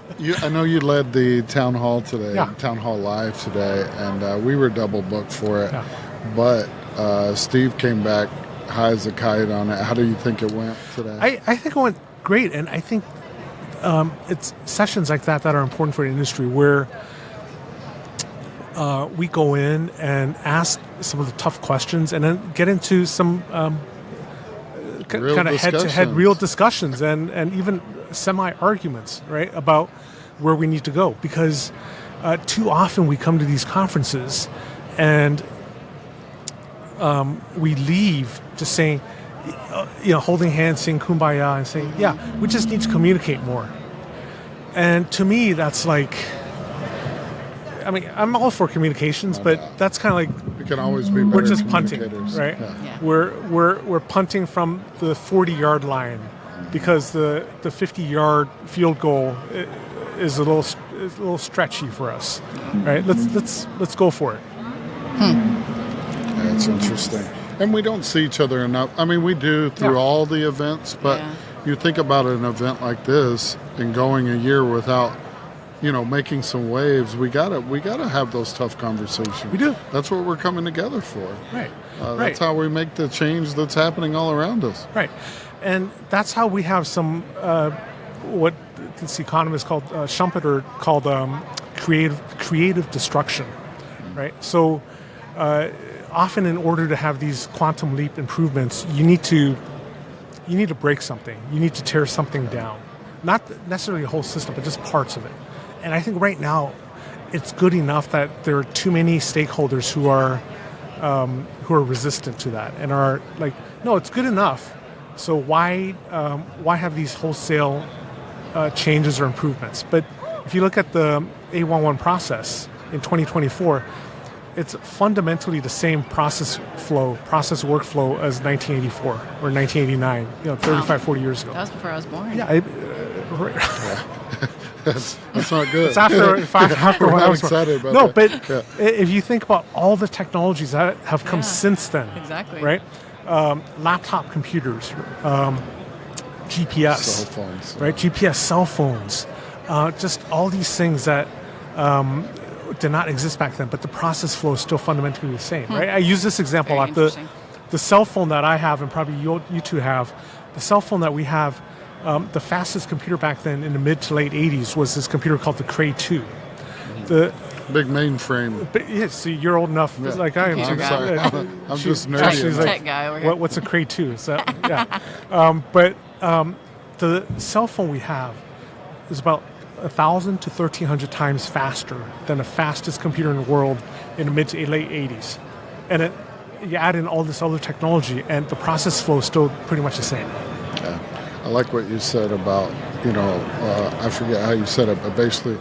I know you led the town hall today, Yeah. town hall live today, and we were double booked for it. Yeah. But Steve came back high as a kite on it. How do you think it went today? I think it went great, and I think it's sessions like that are important for the industry where we go in and ask some of the tough questions and then get into some Real kind of head-to-head discussions. real discussions and even semi-arguments, right, about where we need to go. Because too often we come to these conferences and we leave just saying, holding hands, saying kumbaya, and saying, yeah, we just need to communicate more. And to me, that's like, I mean, I'm all for communications, but that's kind of like We can always be better we're just punting, communicators. right? Yeah. Yeah. We're punting from the 40-yard line because the 50-yard field goal is a little stretchy for us, right? Let's go for it. That's interesting. And we don't see each other enough. I mean, we do through all the events, but Yeah. you think about an event like this and going a year without, making some waves. We gotta have those tough conversations. We do. That's what we're coming together for. Right. That's how we make the change that's happening all around us. Right, and that's how we have some what this economist called Schumpeter called creative destruction, right? So often, in order to have these quantum leap improvements, you need to break something. You need to tear something down, not necessarily a whole system, but just parts of it. And I think right now, it's good enough that there are too many stakeholders who are resistant to that and are like, no, it's good enough. So why have these wholesale changes or improvements? But if you look at the A11 process in 2024, it's fundamentally the same process workflow as 1984 or 1989, 35, 40 years ago. That was before I was born. Yeah, That's not good. it's after We're when I not was born. excited about No, that. but if you think about all the technologies that have come Yeah, since then, exactly. right? Laptop computers, GPS, Cell phones, right? GPS, cell phones, just all these things that did not exist back then, but the process flow is still fundamentally the same, right? I use this example a Very lot. interesting. The cell phone that I have, and probably you two have, the cell phone that we have, the fastest computer back then in the mid to late 80s was this computer called the Cray 2. The big mainframe. But yeah, see, you're old enough, Yeah. like I am. Computer to- guy. Sorry. I'm she- just nerdy. she's enough. Tech guy over here. What's a Cray 2? Is that, yeah. But the cell phone we have is about 1,000 to 1,300 times faster than the fastest computer in the world in the mid to late 80s. And you add in all this other technology, and the process flow is still pretty much the same. Yeah. I like what you said about, I forget how you said it, but basically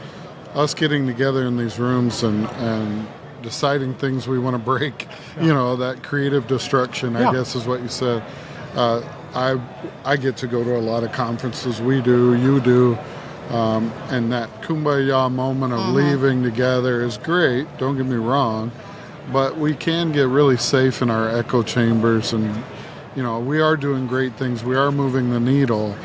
us getting together in these rooms and deciding things we want to break, that creative destruction, Yeah. I guess is what you said. I get to go to a lot of conferences, we do, you do, and that kumbaya moment of leaving together is great, don't get me wrong, but we can get really safe in our echo chambers, and we are doing great things, we are moving the needle,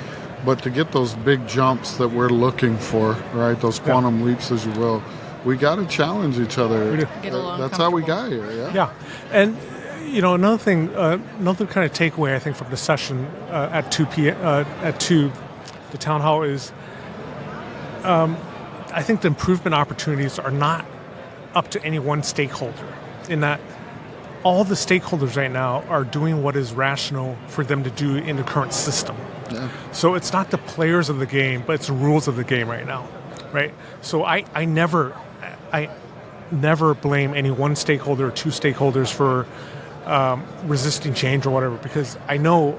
but to get those big jumps that we're looking for, right, those quantum leaps, as you will, we got to challenge each other. We do. Get along That's how we comfortable. got here. Yeah. Yeah, and another thing, another kind of takeaway I think from the session at 2 p.m. At 2, the town hall is, I think the improvement opportunities are not up to any one stakeholder. In that, all the stakeholders right now are doing what is rational for them to do in the current system. Yeah. So it's not the players of the game, but it's the rules of the game right now, right? So I never blame any one stakeholder or two stakeholders for resisting change or whatever, because I know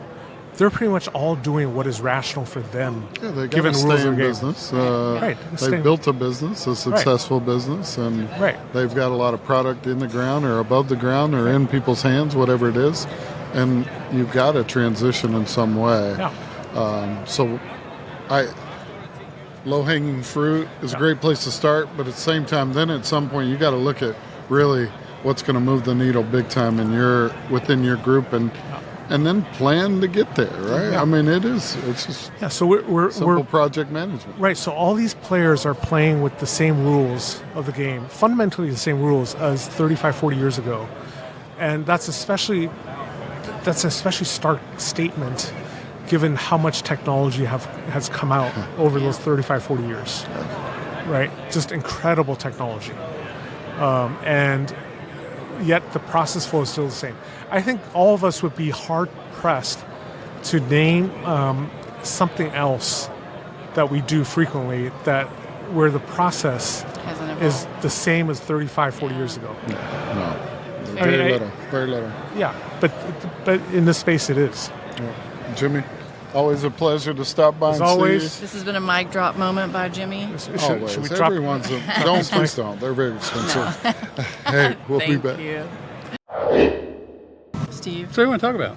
they're pretty much all doing what is rational for them, Yeah, they got given to the rules stay of in the game. business. Right, stay- They've built a business, a successful business, and Right. they've got a lot of product in the ground or above the ground or in people's hands, whatever it is, and you've got to transition in some way. Yeah. So, low-hanging fruit is a great place to start, but at the same time, then at some point you got to look at really what's going to move the needle big time within your group, and then plan to get there, right? Yeah. I mean, it's just Yeah, so we're simple project management. right. So all these players are playing with the same rules of the game, fundamentally the same rules as 35, 40 years ago, and that's especially stark statement, given how much technology has come out over those 35, 40 years, right? Just incredible technology, and yet the process flow is still the same. I think all of us would be hard-pressed to name something else that we do frequently where the process Hasn't evolved. is the same as 35, 40 years ago. No, I mean, very little. Yeah, but in this space it is. Jimmy, always a pleasure to stop by As and always. see This has been a mic drop moment by Jimmy. you. Always. Should we drop? Everyone's please don't. They're very expensive. Hey, we'll be Thank back. you. Steve, So what do you want to talk about?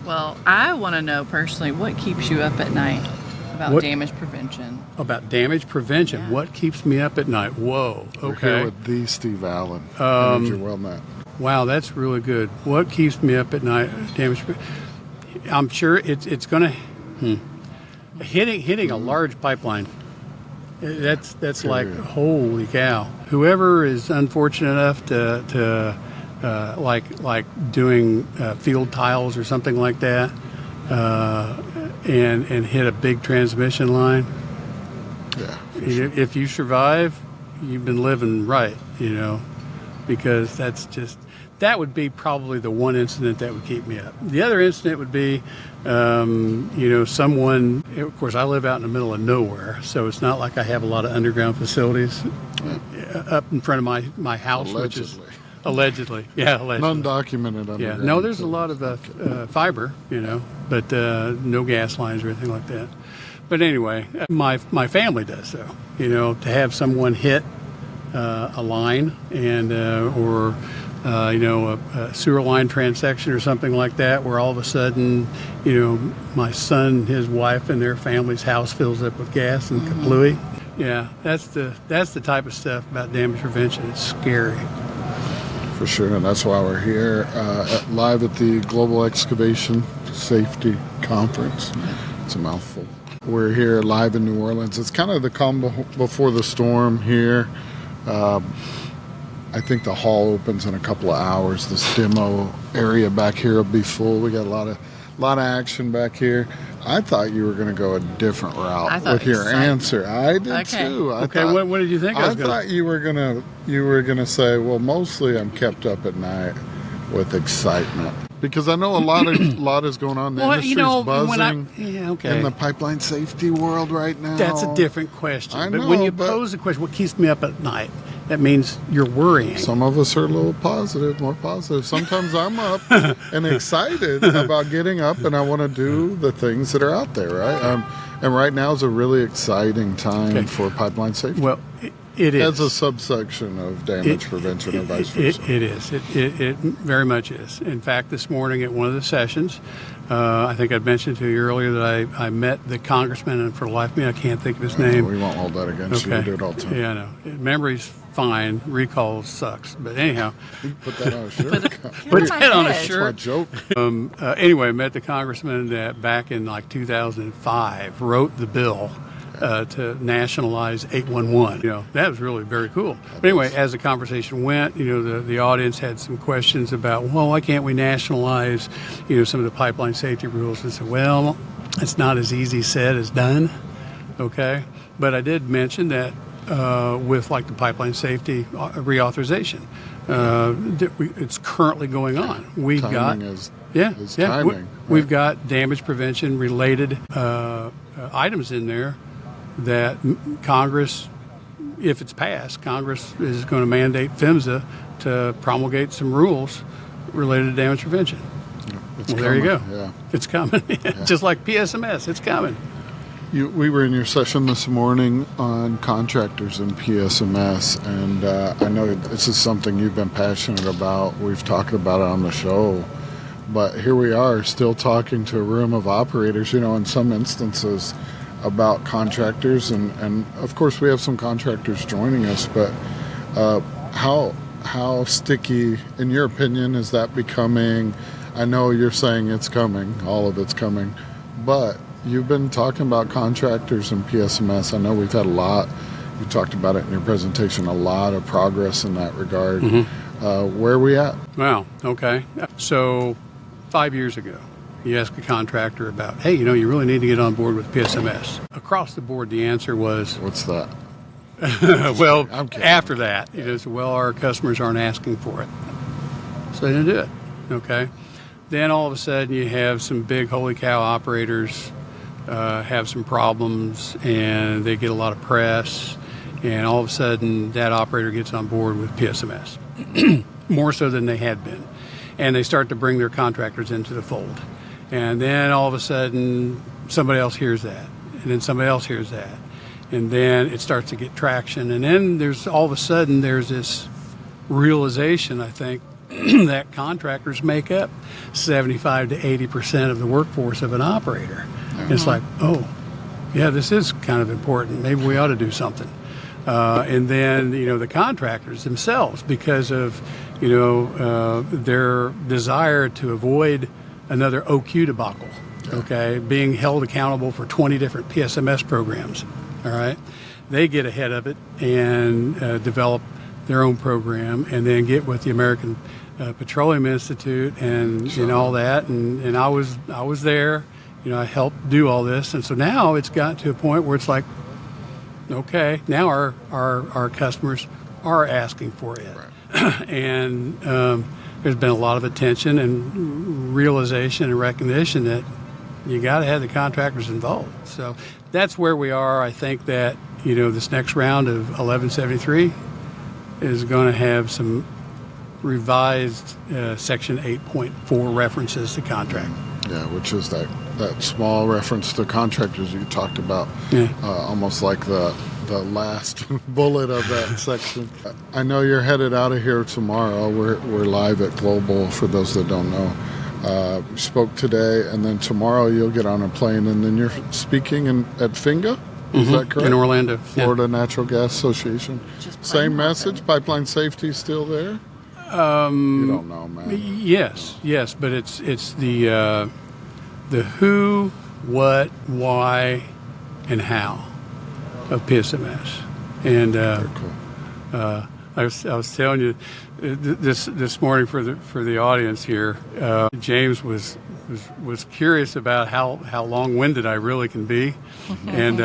well, I want to know personally what keeps you up at night about What- damage prevention. About damage prevention. Yeah. What keeps me up at night? Whoa. We're here Okay. with the Steve Allen, Energy WellNet. Wow, that's really good. What keeps me up at night? Damage. I'm sure it's going to hitting a large pipeline. That's like holy cow. Whoever is unfortunate enough to like doing field tiles or something like that, and hit a big transmission line. Yeah. If you survive, you've been living right, because that would be probably the one incident that would keep me up. The other incident would be, someone, of course, I live out in the middle of nowhere, so it's not like I have a lot of underground facilities up in front of my house, which is allegedly. Non-documented Yeah, underground. no, there's a lot of fiber, but no gas lines or anything like that. But anyway, my family does so. To have someone hit a line and or a sewer line transection or something like that, where all of a sudden, my son, his wife, and their family's house fills up with gas and kaplooey. Yeah, that's the type of stuff about damage prevention. It's scary. For sure, and that's why we're here live at the Global Excavation Safety Conference. It's a mouthful. We're here live in New Orleans. It's kind of the calm before the storm here. I think the hall opens in a couple of hours. This demo area back here will be full. We got a lot of action back here. I thought you were going to go a different route with your answer. I did too. What did you think? I thought you were gonna say, well, mostly I'm kept up at night with excitement because I know a lot is going on. The industry's buzzing in the pipeline safety world right now. That's a different question. I but know, when you but pose the question, what keeps me up at night? That means you're worrying. Some of us are a little more positive. Sometimes I'm up and excited about getting up, and I want to do the things that are out there, right? And right now is a really exciting time for pipeline safety. Well, it is. As a subsection of damage prevention or vice versa. It is. It very much is. In fact, this morning at one of the sessions, I think I mentioned to you earlier that I met the congressman, and for the life of me, I can't think of his name. We won't hold that against you. We do it all the time. Yeah, I know. Memory's fine. Recall sucks. But anyhow. You put that on a shirt. Put that on a shirt. That's my joke. Anyway, I met the congressman that back in like 2005 wrote the bill to nationalize 811. That was really very cool. But anyway, as the conversation went, the audience had some questions about, well, why can't we nationalize, some of the pipeline safety rules? And I said, well, it's not as easy said as done. Okay. But I did mention that with like the pipeline safety reauthorization, it's currently going on. We've We've got damage prevention related items in there that Congress, if it's passed, Congress is going to mandate PHMSA to promulgate some rules related to damage prevention. There you go. Yeah. It's coming. Just like PSMS, it's coming. We were in your session this morning on contractors and PSMS, and I know this is something you've been passionate about. We've talked about it on the show, but here we are still talking to a room of operators, in some instances about contractors, and of course we have some contractors joining us, but how sticky, in your opinion, is that becoming? I know you're saying it's coming, all of it's coming, but you've been talking about contractors and PSMS. I know we've had a lot, you talked about it in your presentation, a lot of progress in that regard. Where are we at? Wow, okay. So 5 years ago, you ask a contractor about, hey, you really need to get on board with PSMS. Across the board, the answer was... What's that? Well, after that, our customers aren't asking for it. So they didn't do it, okay? Then all of a sudden you have some big holy cow operators have some problems, and they get a lot of press, and all of a sudden that operator gets on board with PSMS, more so than they had been. And they start to bring their contractors into the fold. And then all of a sudden, somebody else hears that. And then somebody else hears that. And then it starts to get traction. And then there's this realization, I think, that contractors make up 75 to 80% of the workforce of an operator. Mm-hmm. It's like, oh, yeah, this is kind of important. Maybe we ought to do something. And then, the contractors themselves, because of, their desire to avoid another OQ debacle, okay, being held accountable for 20 different PSMS programs, all right, they get ahead of it and develop their own program, and then get with the American Petroleum Institute and all that, and I was there, I helped do all this, and so now it's got to a point where it's like, okay, now our customers are asking for it, right. And there's been a lot of attention and realization and recognition that you got to have the contractors involved. So that's where we are. I think that this next round of 1173 is going to have some revised Section 8.4 references to contract. Yeah, which is that small reference to contractors you talked about, almost like the last bullet of that section. I know you're headed out of here tomorrow. We're live at Global, for those that don't know. We spoke today, and then tomorrow you'll get on a plane, and then you're speaking at FINGA? Is that correct? In Orlando. Florida Natural Gas Association. Same message? Pipeline safety still there? You don't know, man. Yes, but it's the WHO what, why, and how of PSMS. And I was telling you this morning for the audience here. James was curious about how long-winded I really can be, and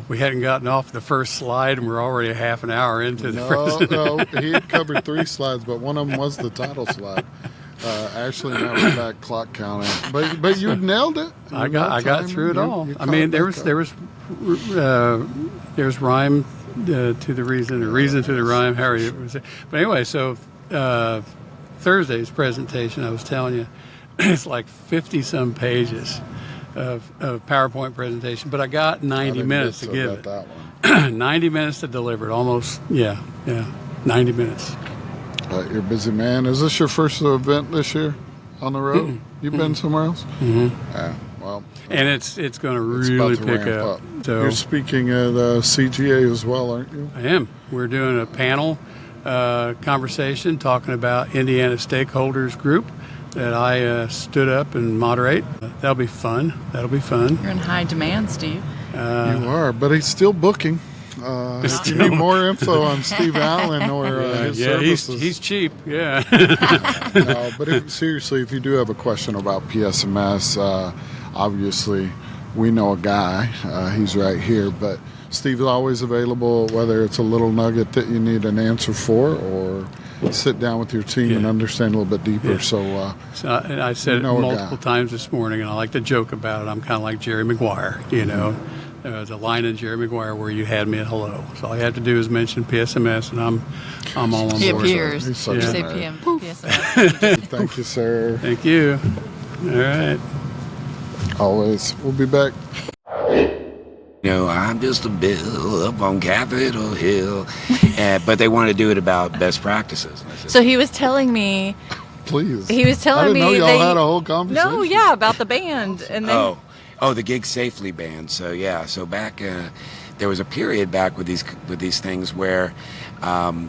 we hadn't gotten off the first slide, and we're already a half an hour into the presentation. No, he had covered 3 slides, but one of them was the title slide. Ashley and I were back clock counting, but you nailed it. I got through it all. I mean, there's rhyme to the reason, or reason to the rhyme. How are you? But anyway, so Thursday's presentation, I was telling you, it's like 50-some pages of PowerPoint presentation, but I got 90 minutes to give it. That one. 90 minutes to deliver it. Almost, 90 minutes. You're a busy man. Is this your first event this year on the road? You've been somewhere else? Yeah. Well, and it's going to really pick up. So you're speaking at CGA as well, aren't you? I am. We're doing a panel conversation talking about Indiana Stakeholders Group that I stood up and moderate. That'll be fun. You're in high demand, Steve. You are, but he's still booking. If you need more info on Steve Allen or his services. He's cheap. Yeah. No, but seriously, if you do have a question about PSMS, obviously we know a guy. He's right here, but Steve is always available, whether it's a little nugget that you need an answer for or sit down with your team and understand a little bit deeper. Yeah. So I said it multiple times this morning, and I like to joke about it. I'm kind of like Jerry Maguire, There's a line in Jerry Maguire where you had me at hello. So all I have to do is mention PSMS, and I'm all on board. He appears. You say PSMS. Thank you, sir. Thank you. All right. Always. We'll be back. I'm just a bill up on Capitol Hill. But they want to do it about best practices. So he was telling me. Please. He was telling me. I didn't know y'all had a whole conversation. No, yeah, about the band. And then. Oh, the Gig Safely band. So so back there was a period back with these things where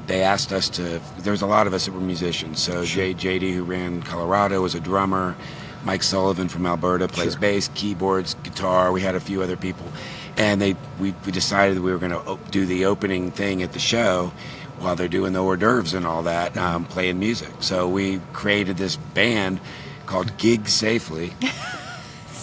they asked us to. There was a lot of us that were musicians. So JD, who ran Colorado, was a drummer. Mike Sullivan from Alberta plays bass, keyboards, guitar. We had a few other people, and we decided that we were going to do the opening thing at the show while they're doing the hors d'oeuvres and all that, playing music. So we created this band called Gig Safely.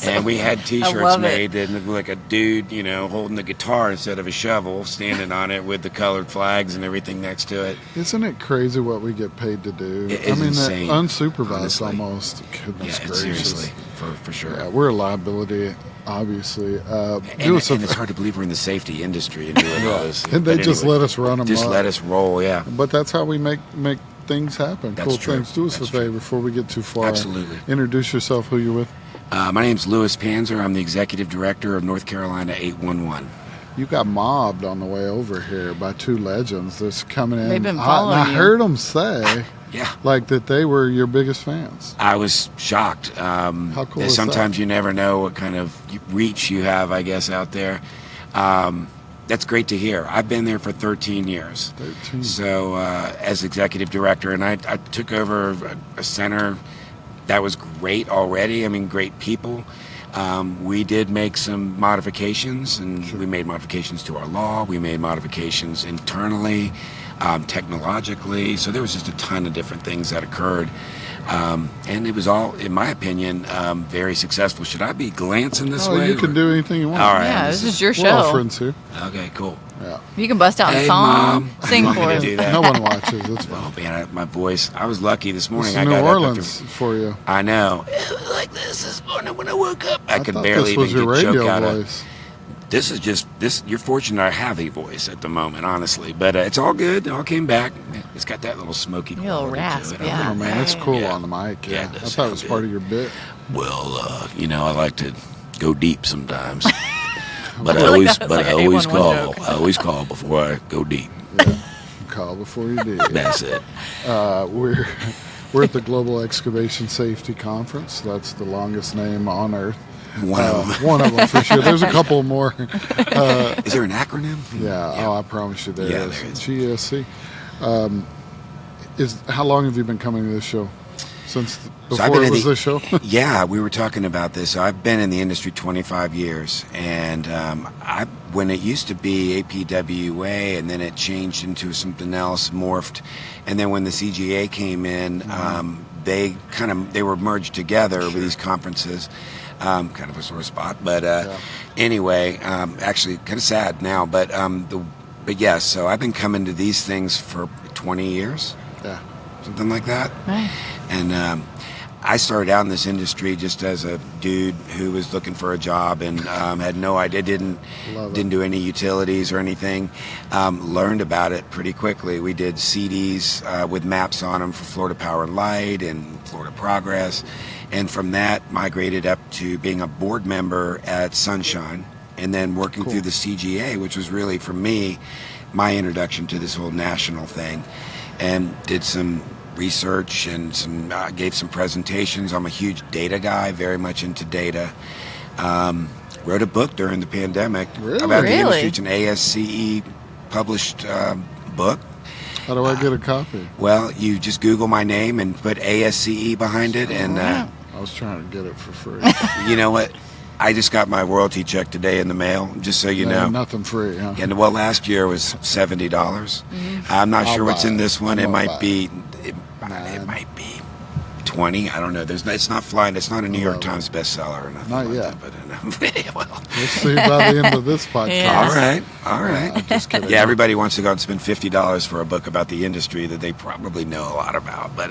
And we had T-shirts made that looked like a dude, holding the guitar instead of a shovel, standing on it with the colored flags and everything next to it. Isn't it crazy what we get paid to do? Insane, unsupervised honestly. Almost. Goodness gracious. Seriously, for sure. Yeah, we're a liability, obviously. And it's hard to believe we're in the safety industry and doing all this. And they just let us run them. Just let us roll, yeah. But that's how we make things happen. That's cool true. Things. Do us a favor before we get too far. Absolutely. Introduce yourself. Who you with? My name's Louis Panzer. I'm the executive director of North Carolina 811. You got mobbed on the way over here by 2 legends that's coming in. They've been following I you. heard them say, Yeah. like that they were your biggest fans. I was shocked. How cool is sometimes that? you never know what kind of reach you have, I guess, out there. That's great to hear. I've been there for 13 years. 13. So as executive director, and I took over a center that was great already. I mean, great people. We did make some modifications, and we made modifications to our law. We made modifications internally, technologically. So there was just a ton of different things that occurred. And it was all, in my opinion, very successful. Should I be glancing this way? You can do anything you want. All right. Yeah, this is your We're all show. friends here. Okay, cool. Yeah. You can bust out a Hey, song, Mom. sing I'm for gonna us. do that. No one watches. It's fine. Oh man, my voice. I was lucky this morning. This I is got New up Orleans for you. I know. It was like this morning when I woke up. I could thought barely this was even your get radio choke out voice. This is just this. You're fortunate I have a voice at the moment, honestly. But it's all good. It all came back. It's got that little smoky Little quality rasp, to it. yeah. Oh man, it's cool Yeah. on the mic. Yeah, Yeah, it I does thought it was sound part good. of your bit. Well, I like to go deep sometimes. But I I feel like always, that was like I an always 811 call. joke. I always call before I go deep. Call before you did. That's it. We're at the Global Excavation Safety Conference. That's the longest name on earth. One of them. One of them for sure. There's a couple more. Is there an acronym? Yeah. Oh, I promise you there Yeah, is. there is. GSC. How long have you been coming to this show? since So I've before been it in was the- this show? Yeah, we were talking about this. So I've been in the industry 25 years, and when it used to be APWA, and then it changed into something else, morphed, and then when the CGA came in, they were merged together with these conferences. Kind of a sore spot, but anyway, actually kind of sad now. But yes, so I've been coming to these things for 20 years, Yeah. something like that. Right. And I started out in this industry just as a dude who was looking for a job and had no idea, didn't do any utilities or anything. Learned about it pretty quickly. We did CDs with maps on them for Florida Power and Light and Florida Progress, and from that migrated up to being a board member at Sunshine, and then working through the CGA, which was really for me my introduction to this whole national thing, and did some research and gave some presentations. I'm a huge data guy, very much into data. Wrote a book during the pandemic about the Really? industry. It's an ASCE published book. How do I get a copy? Well, you just Google my name and put ASCE behind it, and I was trying to get it for free. you know what? I just got my royalty check today in the mail, just so you know. Nothing free, huh? And well, last year was $70. I'm not sure what's in this one. It might be. It might be 20. I don't know. It's not flying. It's not a New York Times bestseller or nothing. Not like yet. That, but well. We'll see by the end of this podcast. Yeah. All right. I'm just kidding. Yeah, everybody wants to go and spend $50 for a book about the industry that they probably know a lot about. But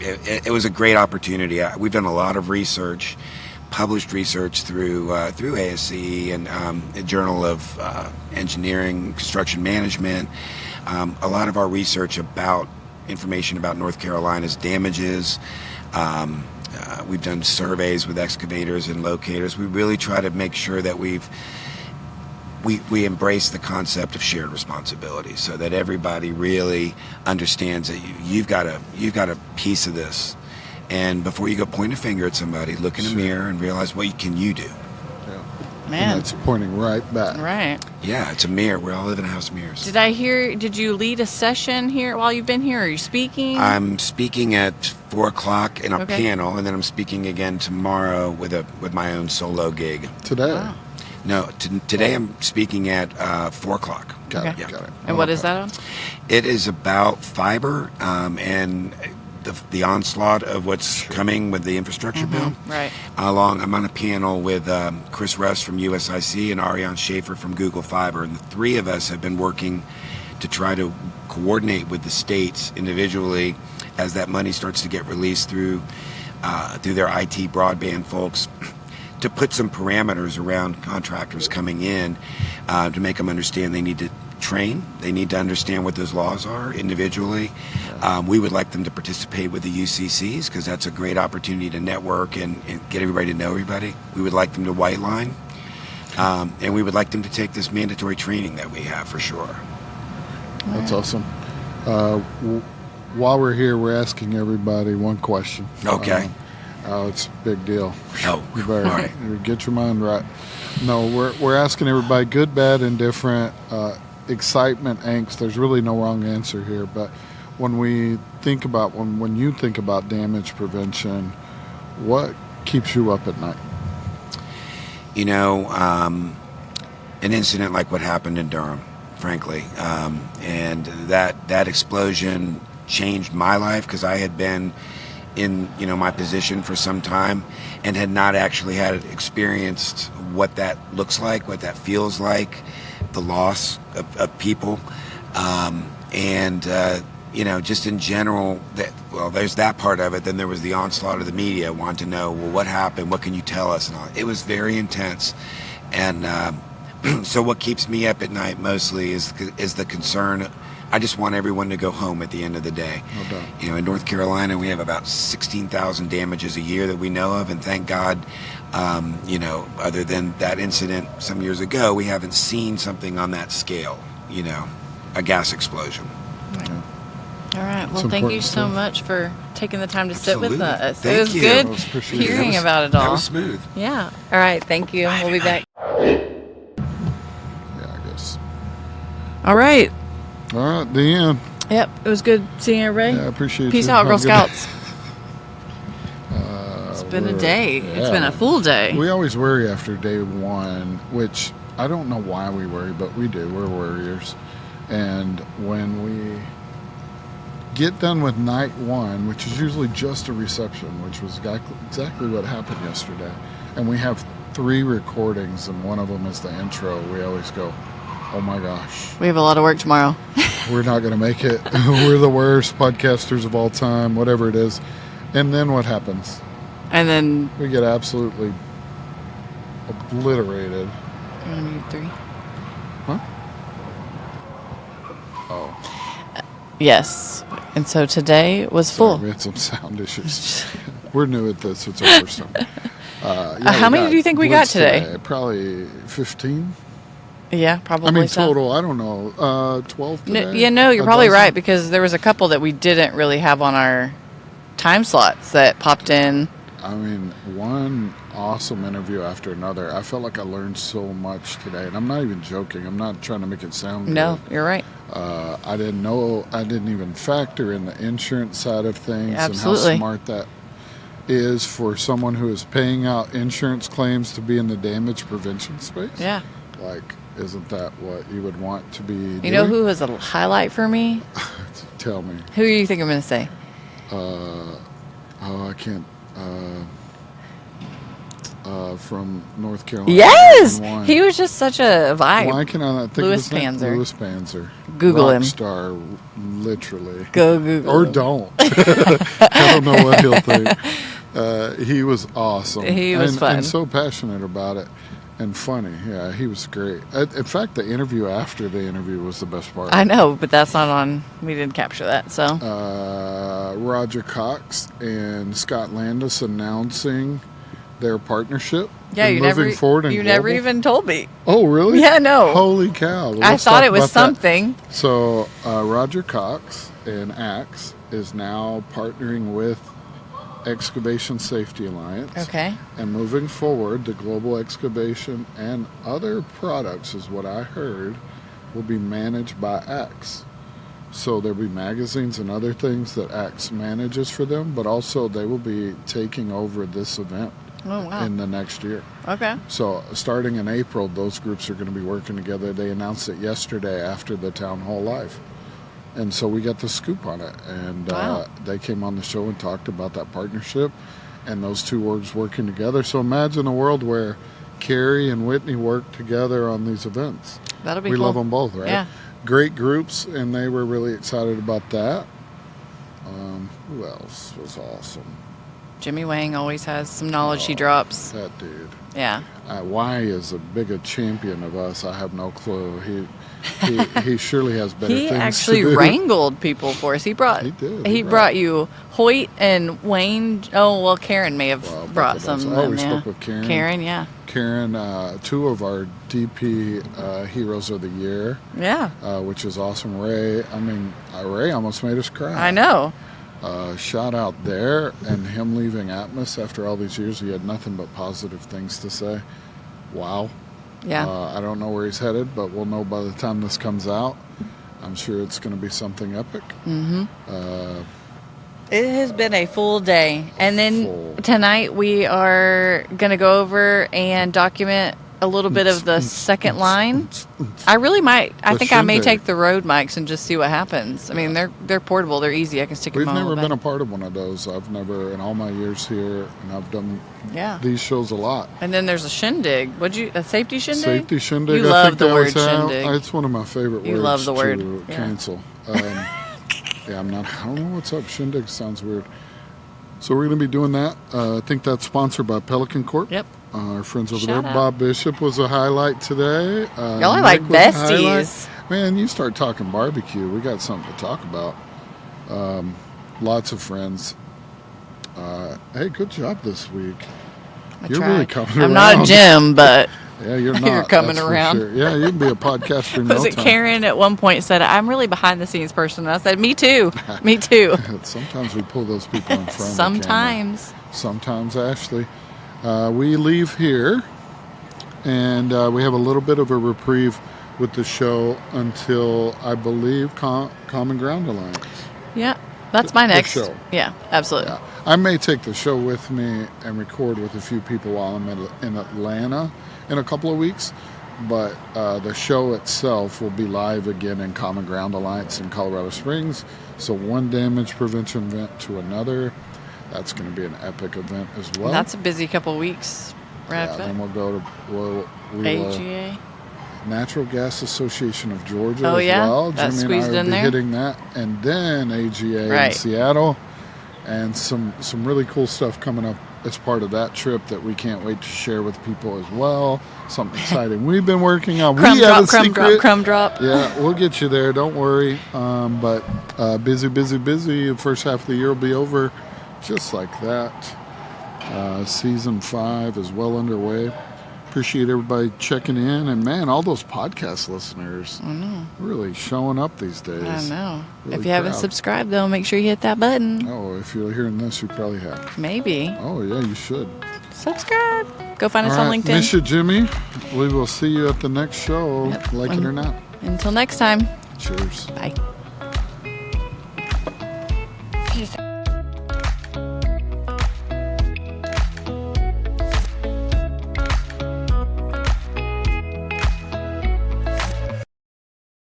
it was a great opportunity. We've done a lot of research, published research through ASCE and the Journal of Engineering, Construction Management. A lot of our research about information about North Carolina's damages. We've done surveys with excavators and locators. We really try to make sure that we embrace the concept of shared responsibility, so that everybody really understands that you've got a piece of this. And before you go point a finger at somebody, look in a mirror and realize what can you do. Man. And that's pointing right back. Right. Yeah, it's a mirror. We all live in a house of mirrors. Did you lead a session here while you've been here? Are you speaking? I'm speaking at 4:00 in a Okay. panel, and then I'm speaking again tomorrow with my own solo gig. Today. Wow. No, today I'm speaking at 4:00. Got Okay. it. Got it. And what is that on? It is about fiber and the onslaught of what's coming with the infrastructure bill. Right. I'm on a panel with Chris Russ from USIC and Ariane Schaefer from Google Fiber, and the three of us have been working to try to coordinate with the states individually as that money starts to get released through their IT broadband folks, to put some parameters around contractors coming in to make them understand they need to train. They need to understand what those laws are individually. We would like them to participate with the UCCs because that's a great opportunity to network and get everybody to know everybody. We would like them to white line. And we would like them to take this mandatory training that we have for sure. That's awesome. While we're here, we're asking everybody one question. Okay. It's a big deal. Oh, You better all right. get your mind right. No, we're asking everybody good, bad, indifferent, excitement, angst. There's really no wrong answer here. But when we think about when you think about damage prevention, what keeps you up at night? You know, an incident like what happened in Durham, frankly, and that explosion changed my life because I had been in my position for some time and had not actually had experienced what that looks like, what that feels like, the loss of people, and just in general. There's that part of it. Then there was the onslaught of the media wanting to know, well, what happened? What can you tell us? And all. It was very intense, and so what keeps me up at night mostly is the concern. I just want everyone to go home at the end of the day. No doubt. In North Carolina, we have about 16,000 damages a year that we know of, and thank God, other than that incident some years ago, we haven't seen something on that scale. A gas explosion. All right. Well, It's thank you important so stuff. much for taking the time to sit with Absolutely. us. Thank it was you. good That was appreciated. hearing about it That all. was smooth. Yeah. All right. Thank you. We'll be back. Yeah, I guess. All right. All right, the end. Yep. It was good seeing everybody. Yeah, I appreciate you. Peace out, Have Girl a good day. Scouts. been a day. It's been a full day. We always worry after day one, which I don't know why we worry, but we do. We're worriers. And when we get done with night one, which is usually just a reception, which was exactly what happened yesterday, and we have 3 recordings, and one of them is the intro, we always go, oh my gosh. We have a lot of work tomorrow. We're not going to make it. We're the worst podcasters of all time, whatever it is. And then what happens? And then We get absolutely obliterated. you want to mute 3? Huh? Oh. Yes. And so today was Sorry, full. we had some sound issues. We're new at this. It's our first time. How many do you think we got Blitz today? Probably 15. Yeah, probably. I mean, so. total, I don't know, 12 today? You're A probably dozen? right, because there was a couple that we didn't really have on our time slots that popped in. I mean, one awesome interview after another. I felt like I learned so much today, and I'm not even joking. I'm not trying to make it sound No, good. you're right. I didn't even factor in the insurance side of things Absolutely. and how smart that is for someone who is paying out insurance claims to be in the damage prevention space. Yeah. Like, isn't that what you would want to be doing? You know who was a highlight for me? Tell me. Who do you think I'm going to say? I can't. From North Carolina. Yes! Why? He was just such a vibe. Why can I not think Louis of his name? Panzer. Louis Panzer. Google Rock him. Star, literally. Go Google Or him. don't. I don't know what he'll think. He was awesome. He was fun. And so passionate about it. And funny. Yeah, he was great. In fact, the interview after the interview was the best part. I know, but that's not on. We didn't capture that, so. Roger Cox and Scott Landis announcing their partnership. Yeah, and you moving forward in never global. even told me. Oh, really? Yeah, no. Holy cow. Well, I let's thought talk it was about that. something. So, Roger Cox and Axe is now partnering with Excavation Safety Alliance. Okay. And moving forward, the Global Excavation and other products, is what I heard, will be managed by Axe. So there'll be magazines and other things that Axe manages for them, but also they will be taking over this event Oh, wow. in the next year. Okay. So starting in April, those groups are going to be working together. They announced it yesterday after the Town Hall Live. And so we got the scoop on it. And Wow. they came on the show and talked about that partnership and those two orgs working together. So imagine a world where Carrie and Whitney work together on these events. That'll be We cool. love them both, right? Yeah. Great groups, and they were really excited about that. Who else was awesome? Jimmy Wang always has some knowledge he drops. That dude. Yeah. Why is a big a champion of us? I have no clue. He surely has better He things actually to do. wrangled people for us. He brought. He did. He brought you Hoyt and Wayne. Oh well, Karen may have Well, brought both of some. us. of Oh, them, we yeah. spoke with Karen. Karen, yeah. Karen, 2 of our DP Heroes of the Year, Yeah. which is awesome. Ray, Ray almost made us cry. I know. Shout out there, and him leaving Atmos after all these years, he had nothing but positive things to say. Wow. Yeah. I don't know where he's headed, but we'll know by the time this comes out. I'm sure it's going to be something epic. Mm-hmm. It has been a full day. And then tonight we are going to go over and document a little bit of the second line. I really might. I The think I may shindig. take the Rode mics and just see what happens. I mean, they're portable. They're easy. I can stick We've them on. never been a part of one of those. I've never, in all my years here, and I've done Yeah. these shows a lot. And then there's a shindig. A safety shindig? Safety shindig. You I love think the that word was how- shindig. It's one of my favorite You words love the word, to yeah. cancel. Yeah, I don't know what's up. Shindig sounds weird. So we're going to be doing that. I think that's sponsored by Pelican Corp. Yep. Our friends over Shout there. out. Bob Bishop was a highlight today. Y'all are Nick like was a highlight. besties. Man, you start talking barbecue, we got something to talk about. Lots of friends. Hey, good job this week. You're tried. really coming around. I'm not Jim, but Yeah, you're not. You're coming that's for around. sure. Yeah, you can be a podcaster in no was it time. Karen at one point said, I'm really behind the scenes person. And I said, me too. Me too. Sometimes we pull those people in front of the camera. Sometimes. Sometimes, Ashley. We leave here, and we have a little bit of a reprieve with the show until, I believe, Common Ground Alliance. Yeah. That's my the next. show. Yeah, absolutely. Yeah. I may take the show with me and record with a few people while I'm in Atlanta in a couple of weeks. But the show itself will be live again in Common Ground Alliance in Colorado Springs. So one damage prevention event to another. That's going to be an epic event as well. And that's a busy couple weeks. Right. Yeah, then we'll go to AGA. Natural Gas Association of Georgia Oh, as yeah? well. That's Jimmy and I squeezed will in be there? hitting that, and then AGA in Right. Seattle, and some really cool stuff coming up as part of that trip that we can't wait to share with people as well. Something exciting we've been working on. Crumb We have drop, a crumb drop, secret. crumb drop. Yeah, we'll get you there. Don't worry. But busy. The first half of the year will be over, just like that. Season 5 is well underway. Appreciate everybody checking in, and man, all those podcast listeners really showing up these days. I know. Really If you haven't proud. subscribed, though, make sure you hit that button. Oh, if you're hearing this, you probably have. Maybe. Oh yeah, you should. Subscribe. Go find us All on right, LinkedIn. miss you, Jimmy. We will see you at the next show, Yep. like it or not. Until next time. Cheers. Bye.